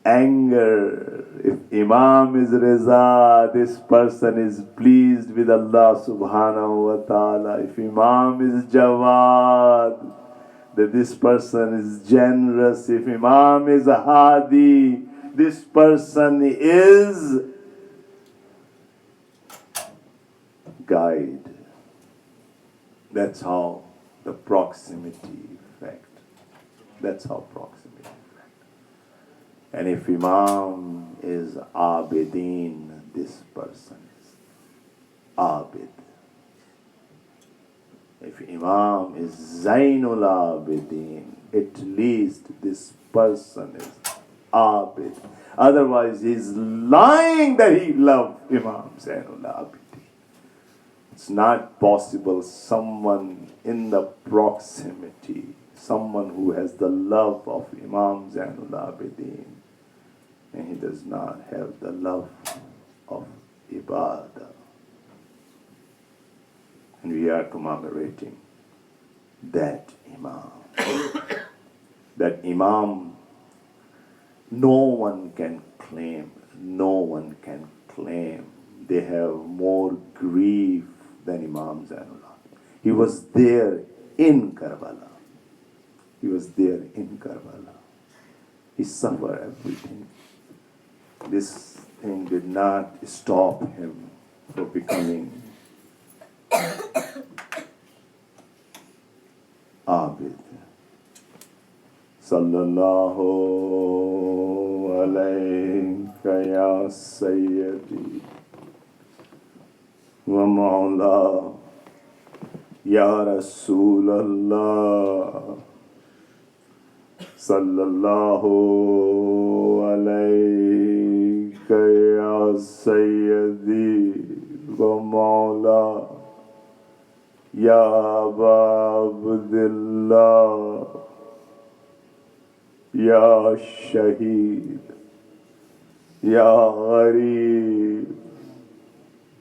anger. If Imam is Reza, this person is pleased with Allah subhanahu wa ta'ala. If Imam is Jawad, that this person is generous. If Imam is a Hadi, this person is guide. That's how the proximity effect. That's how proximity effect. And if Imam is Abidin, this person is Abid. If Imam is Zainul Abidin, at least this person is Abid. Otherwise, he's lying that he loves Imam Zainul Abidin. It's not possible someone in the proximity, someone who has the love of Imam Zainul Abidin, and he does not have the love of Ibadah. And we are commemorating that Imam. That Imam no one can claim, they have more grief than Imam Zainullah. He was there in Karbala. He suffered everything. This thing did not stop him from becoming Abid. Sallallahu alayka ya Sayyidi wa Mawla ya Rasulallah. Sallallahu alayka ya Sayyidi wa Mawla ya Aba Abdillah ya Shaheed ya Gharib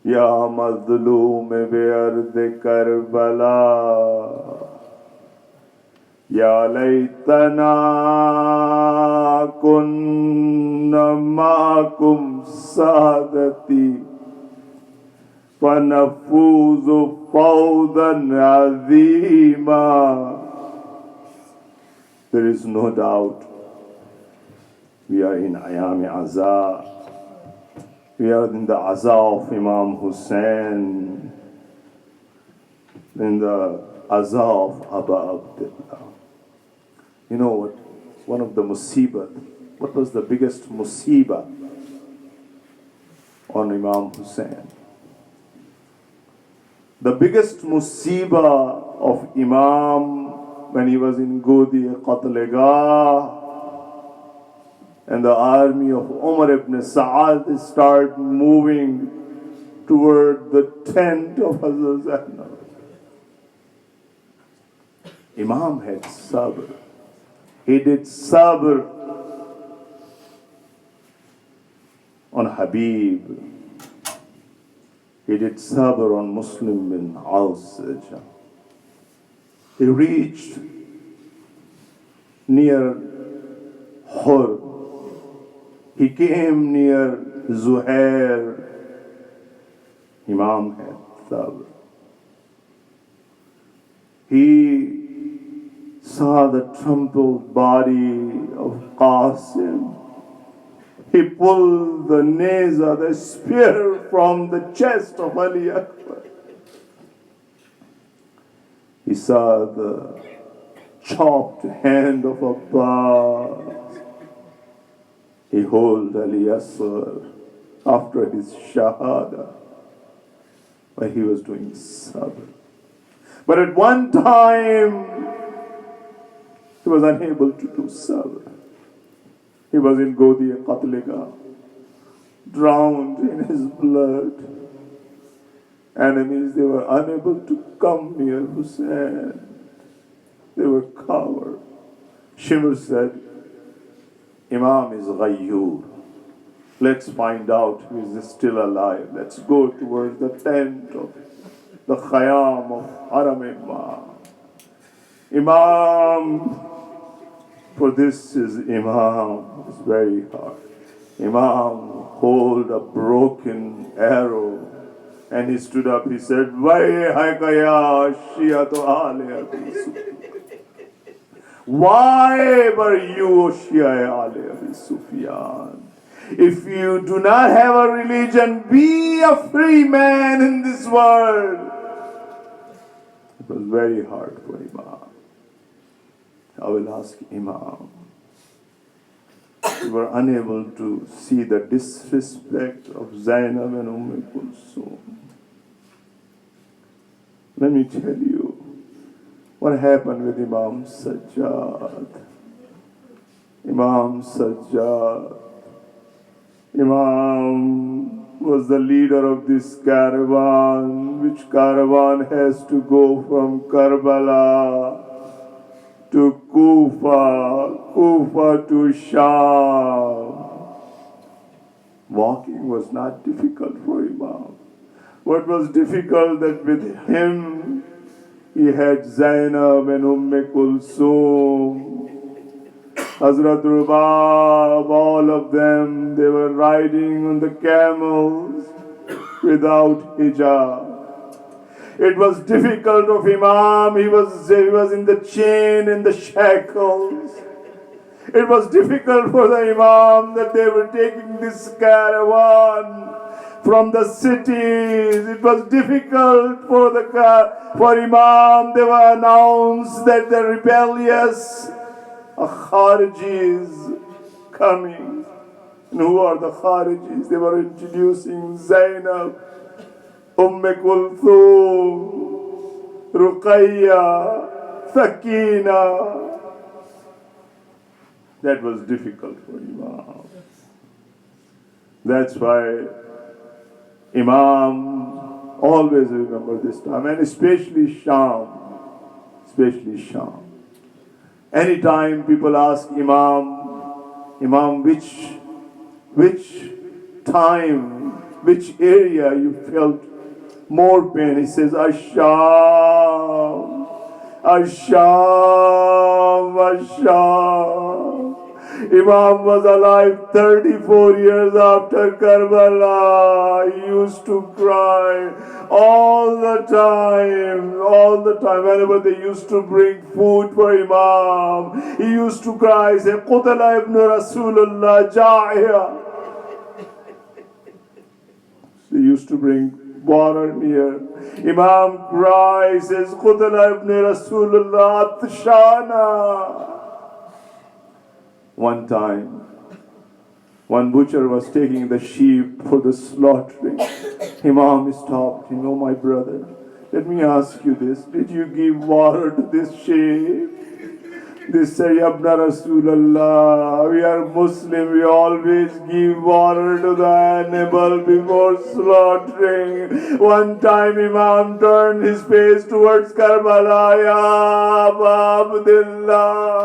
ya Mazloom be-ard Karbala ya laytana kunna ma'akum sadati فَنَفُوزُ فَوْزًا عَظِيمًا. There is no doubt we are in Ayam Azza. We are in the Azza of Imam Hussein, in the Azza of Aba Abdullah. You know what? One of the musibah, what was the biggest musibah on Imam Hussein? The biggest musibah of Imam when he was in Godi Qatlegah and the army of Umar ibn Sa'ad started moving toward the tent of Hazrat Zainab. Imam had sabr. He did sabr on Habib. He did sabr on Muslim bin Aus. He reached near Hur. He came near Zuhair. Imam had sabr. He saw the trampled body of Qasim. He pulled the neza, the spear, from the chest of Ali Akbar. He saw the chopped hand of Abbas. He held Ali Asghar after his Shahadat, while he was doing sabr. But at one time, he was unable to do sabr. He was in Godi Qatlega, drowned in his blood. Enemies, they were unable to come near Hussein. They were covered. Shimr said, Imam is Ghayyur. Let's find out who is still alive. Let's go towards the tent of the Khayyam of Haram Imam. Imam, for this is Imam. It's very hard. Imam hold a broken arrow and he stood up. He said, Wayhaka ya Shiyatu Ali Abi Sufyan. Why were you Shia Ali Abi Sufyan? If you do not have a religion, be a free man in this world. It was very hard for Imam. I will ask Imam. We were unable to see the disrespect of Zainab and Kulsum. Let me tell you what happened with Imam Sajjad. Imam Sajjad. Imam was the leader of this caravan, which caravan has to go from Karbala to Kufa to Sham. Walking was not difficult for Imam. What was difficult that with him, he had Zainab and Kulsum. Hazrat Rubab, all of them, they were riding on the camels without hijab. It was difficult of Imam, he was in the chain and the shackles. It was difficult for the Imam that they were taking this caravan from the cities. It was difficult for Imam. They were announced that the rebellious Kharijis coming. And who are the Kharijis? They were introducing Zainab, Kulthum, Ruqayya, Sakina. That was difficult for Imam. That's why Imam always remember this time, and especially Sham. Anytime people ask Imam, which time, which area you felt more pain? He says, Asham. Imam was alive 34 years after Karbala. He used to cry all the time. Whenever they used to bring food for Imam, he used to cry, say, Qutala ibn Rasulullah Ja'iya. They used to bring water near. Imam cries, says, Qutala ibn Rasulullah Atshana. One time, one butcher was taking the sheep for the slaughtering. Imam stopped him, oh my brother, let me ask you this, did you give water to this sheep? They say, Yabna Rasulallah, we are Muslim, we always give water to the animal before slaughtering. One time Imam turned his face towards Karbala, Ya Abdullah,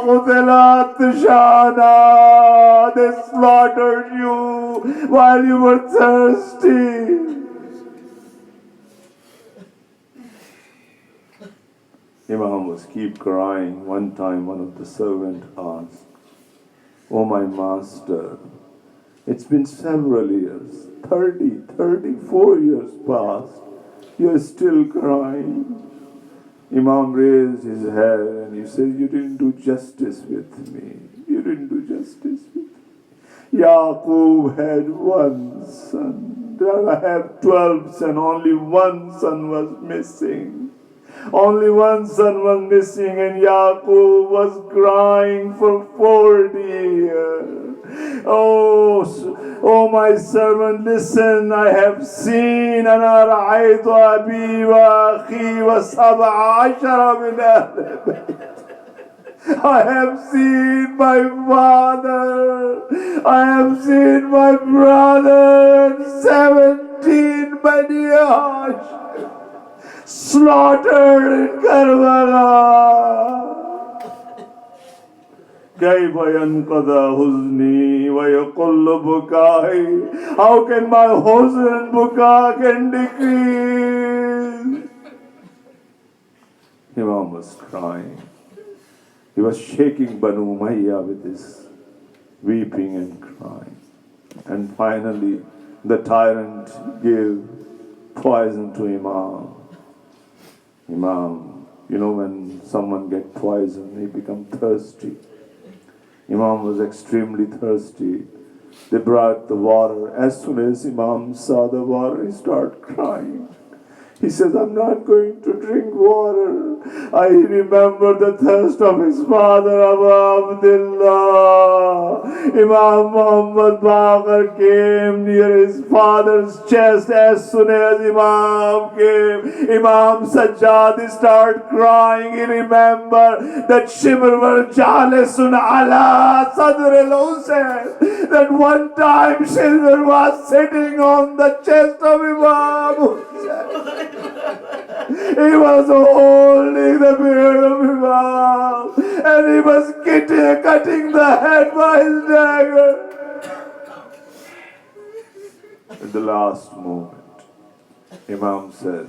Qutilat Shana, they slaughtered you while you were thirsty. Imam was keep crying. One time one of the servants asked, oh my master, it's been several years, 34 years past, you're still crying. Imam raised his head and he said, you didn't do justice with me. Yaqub had one son. I have 12 sons, only one son was missing. Only one son was missing, and Yaqub was crying for 40 years. Oh my servant, listen, I have seen, أنا رأيت أبي وأخي وسبع عشر من أهل البيت. I have seen my father, I have seen my brother, and 17 Bani Hashim slaughtered in Karbala. كيف ينقضى حزني ويقل بكائي? How can my huzn and buka can decrease? Imam was crying. He was shaking Banu Umayyah with his weeping and crying. And finally, the tyrant gave poison to Imam. Imam, you know, when someone gets poison, he becomes thirsty. Imam was extremely thirsty. They brought the water. As soon as Imam saw the water, he started crying. He says, I'm not going to drink water. I remember the thirst of his father, Abu Abdullah. Imam Muhammad Baqir came near his father's chest. As soon as Imam came, Imam Sajjad started crying. He remembered that Shimr were jalisun ala sadr al-Husayn. That one time Shimr was sitting on the chest of Imam Hussain. He was holding the beard of Imam, and he was cutting the head by his dagger. At the last moment, Imam said,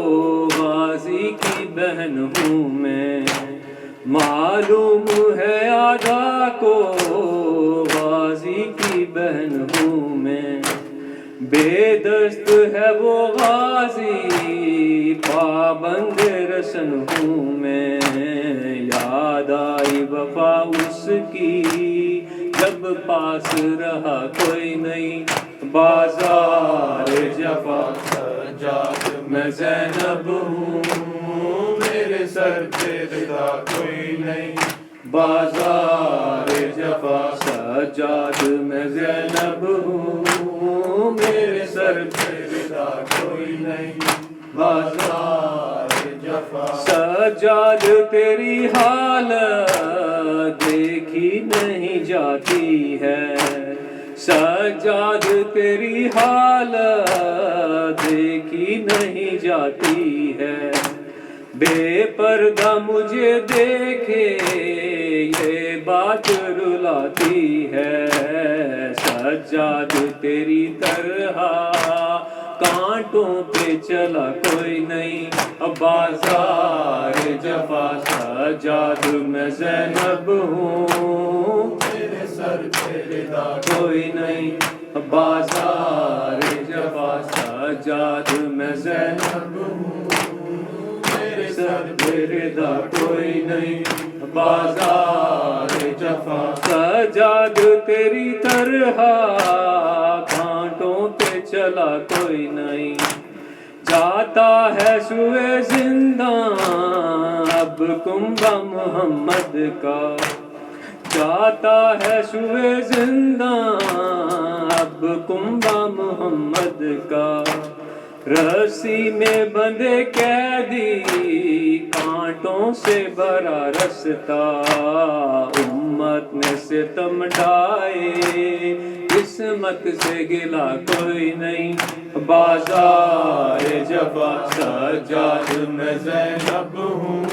بہن ہوں میں، معلوم ہے آدھا کو غازی کی بہن ہوں میں، بے دست ہے وہ غازی پابند رسن ہوں میں، یاد آئی وفا اس کی جب پاس رہا کوئی نہیں، بازار جفا سجاد میں زینب ہوں، میرے سر پہ رضا کوئی نہیں، بازار جفا سجاد میں زینب ہوں، میرے سر پہ رضا کوئی نہیں، بازار جفا سجاد تیری حالت دیکھی نہیں جاتی ہے، سجاد تیری حالت دیکھی نہیں جاتی ہے، بے پردہ مجھے دیکھے یہ بات رلاتی ہے، سجاد تیری طرح کانٹوں پہ چلا کوئی نہیں، بازار جفا سجاد میں زینب ہوں، میرے سر پہ رضا کوئی نہیں، بازار جفا سجاد میں زینب ہوں، میرے سر پہ رضا کوئی نہیں، بازار جفا سجاد تیری طرح کانٹوں پہ چلا کوئی نہیں، جاتا ہے سوئے زنداں اب کنبہ محمد کا، جاتا ہے سوئے زنداں اب کنبہ محمد کا، رسی میں بندھے قیدی کانٹوں سے بھرا رستہ، امت نے ستم ڈھائے قسمت سے گلا کوئی نہیں، بازار جفا سجاد میں زینب ہوں،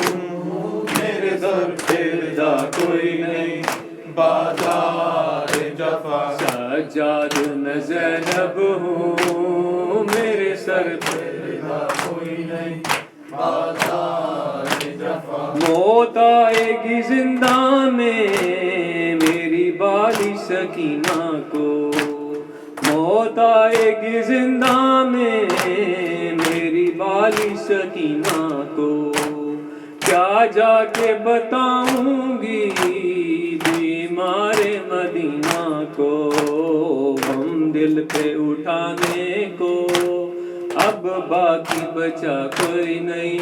میرے سر پہ رضا کوئی نہیں، بازار جفا سجاد میں زینب ہوں، میرے سر پہ رضا کوئی نہیں، بازار جفا موت آئے گی زندہ میں میری بالی سکینہ کو، موت آئے گی زندہ میں میری بالی سکینہ کو، کیا جا کے بتاؤں گی بیمار مدینہ کو، ہم دل پہ اٹھانے کو اب باقی بچا کوئی نہیں،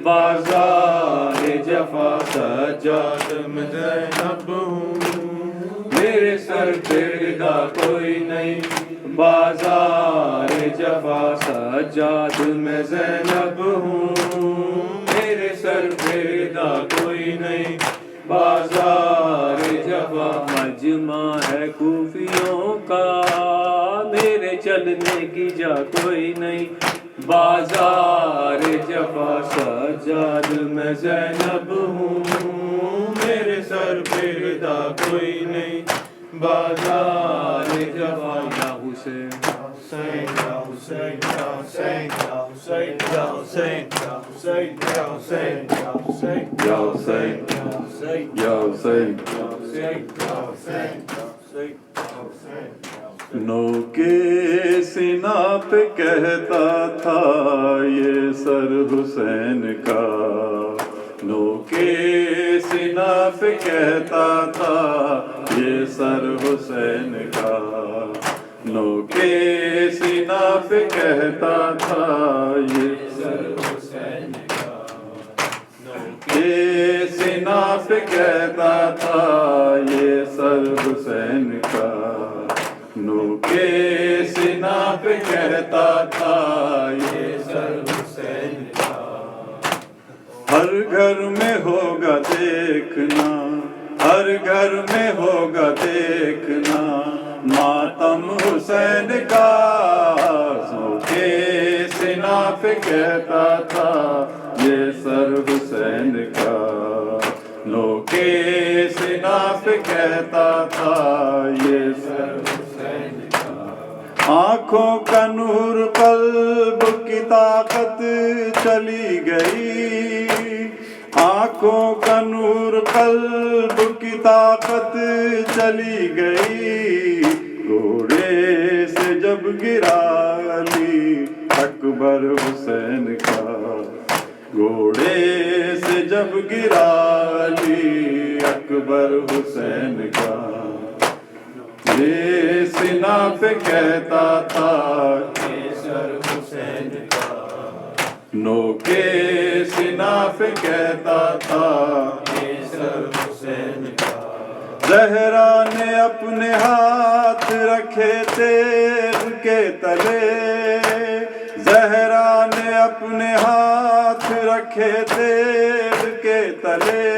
بازار جفا سجاد میں زینب ہوں، میرے سر پہ رضا کوئی نہیں، بازار جفا سجاد میں زینب ہوں، میرے سر پہ رضا کوئی نہیں، بازار جفا مجمع ہے کوفیوں کا میرے چلنے کی جا کوئی نہیں، بازار جفا سجاد میں زینب ہوں، میرے سر پہ رضا کوئی نہیں، بازار جفا یا حسین Hussein, Ya Hussein, Ya Hussein, Ya Hussein, Ya Hussein, Ya Hussein, Ya Hussein, Ya Hussein, Ya Hussein, Ya Hussein, Ya Hussein, Ya Hussein, Ya Hussein, Ya Hussein, Ya Hussein. نو کے سینہ پہ کہتا تھا یہ سر حسین کا، نو کے سینہ پہ کہتا تھا یہ سر حسین کا، نو کے سینہ پہ کہتا تھا یہ سر حسین کا، نو کے سینہ پہ کہتا تھا یہ سر حسین کا، نو کے سینہ پہ کہتا تھا یہ سر حسین کا، ہر گھر میں ہوگا دیکھنا، ہر گھر میں ہوگا دیکھنا ماتم حسین کا، نو کے سینہ پہ کہتا تھا یہ سر حسین کا، نو کے سینہ پہ کہتا تھا یہ سر حسین کا، آنکھوں کا نور قلب کی طاقت چلی گئی، آنکھوں کا نور قلب کی طاقت چلی گئی، گھوڑے سے جب گرا علی اکبر حسین کا، گھوڑے سے جب گرا علی اکبر حسین کا، یہ سینہ پہ کہتا تھا کیسر حسین کا، نوکے سینہ پہ کہتا تھا کیسر حسین کا، زہرا نے اپنے ہاتھ رکھے تیغ کے تلے، زہرا نے اپنے ہاتھ رکھے تیغ کے تلے،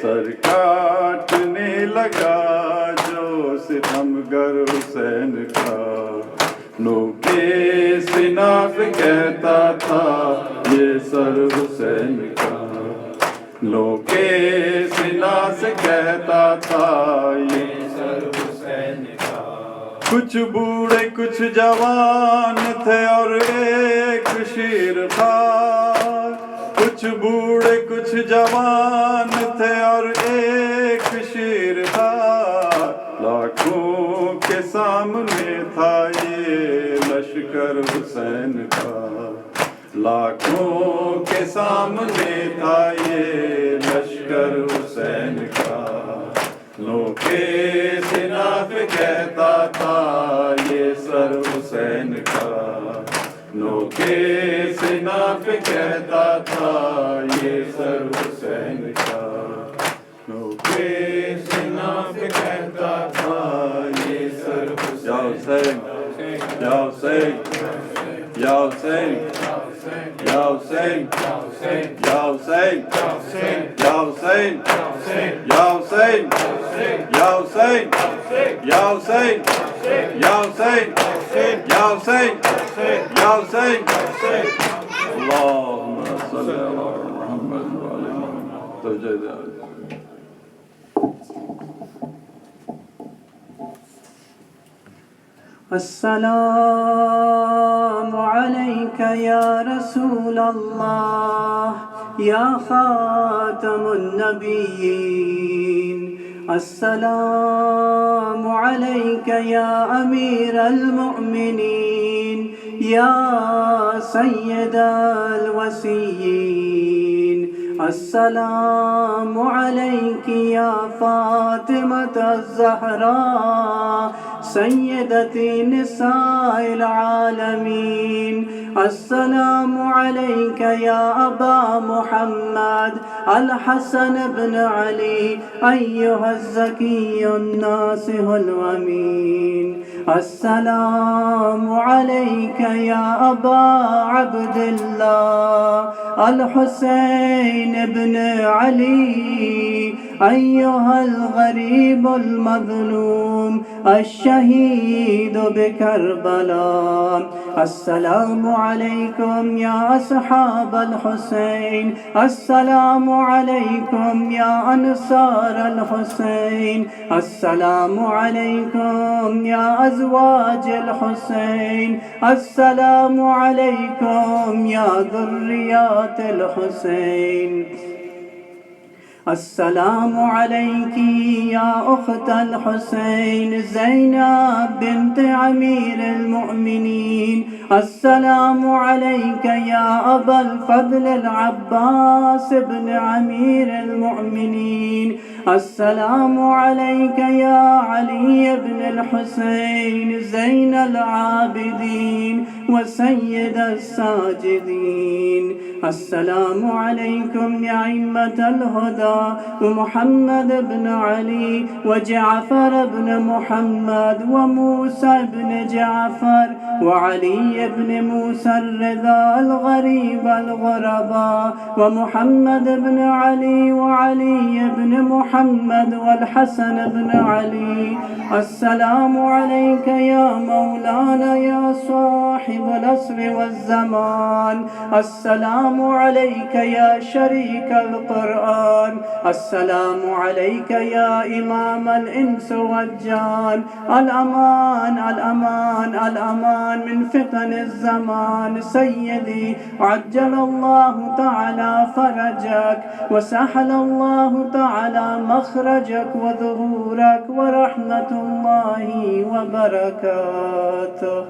سر کاٹنے لگا جو ستمگر حسین کا، نوکے سینہ پہ کہتا تھا یہ سر حسین کا، نوکے سینہ سے کہتا تھا یہ سر حسین کا، کچھ بوڑھے کچھ جوان تھے اور ایک شیر خوار، کچھ بوڑھے کچھ جوان تھے اور ایک شیر تھا، لاکھوں کے سامنے تھا یہ لشکر حسین کا، لاکھوں کے سامنے تھا یہ لشکر حسین کا، نوکے سینہ پہ کہتا تھا یہ سر حسین کا، نوکے سینہ پہ کہتا تھا یہ سر حسین کا، نوکے سینہ پہ کہتا تھا یہ سر حسین، یا حسین یا حسین یا حسین یا حسین یا حسین یا حسین یا حسین یا حسین یا حسین یا حسین یا حسین، اللہم صلی علی محمد وعلی محمد، سجدہ۔ السلام عليك يا رسول الله يا خاتم النبيين، السلام عليك يا أمير المؤمنين يا سيد الوصيين، السلام عليك يا فاطمة الزهراء سيدة نساء العالمين، السلام عليك يا أبا محمد الحسن بن علي أيها الزكي الناصح الأمين، السلام عليك يا أبا عبد الله الحسين بن علي أيها الغريب المظلوم الشهيد بكربلاء، السلام عليكم يا أصحاب الحسين، السلام عليكم يا أنصار الحسين، السلام عليكم يا أزواج الحسين، السلام عليكم يا ذريات الحسين، السلام عليك يا أخت الحسين زينب بنت أمير المؤمنين، السلام عليك يا أبا الفضل العباس بن أمير المؤمنين، السلام عليك يا علي بن الحسين زين العابدين وسيد الساجدين، السلام عليكم يا أئمة الهدى ومحمد بن علي وجعفر بن محمد وموسى بن جعفر وعلي بن موسى الرضا الغريب الغرباء ومحمد بن علي وعلي بن محمد والحسن بن علي، السلام عليك يا مولانا يا صاحب العصر والزمان، السلام عليك يا شريك القرآن السلام عليك يا إمام الإنس والجان. الأمان الأمان الأمان من فتن الزمان. سيدي عجل الله تعالى فرجك وسهل الله تعالى مخرجك وظهورك ورحمة الله وبركاته.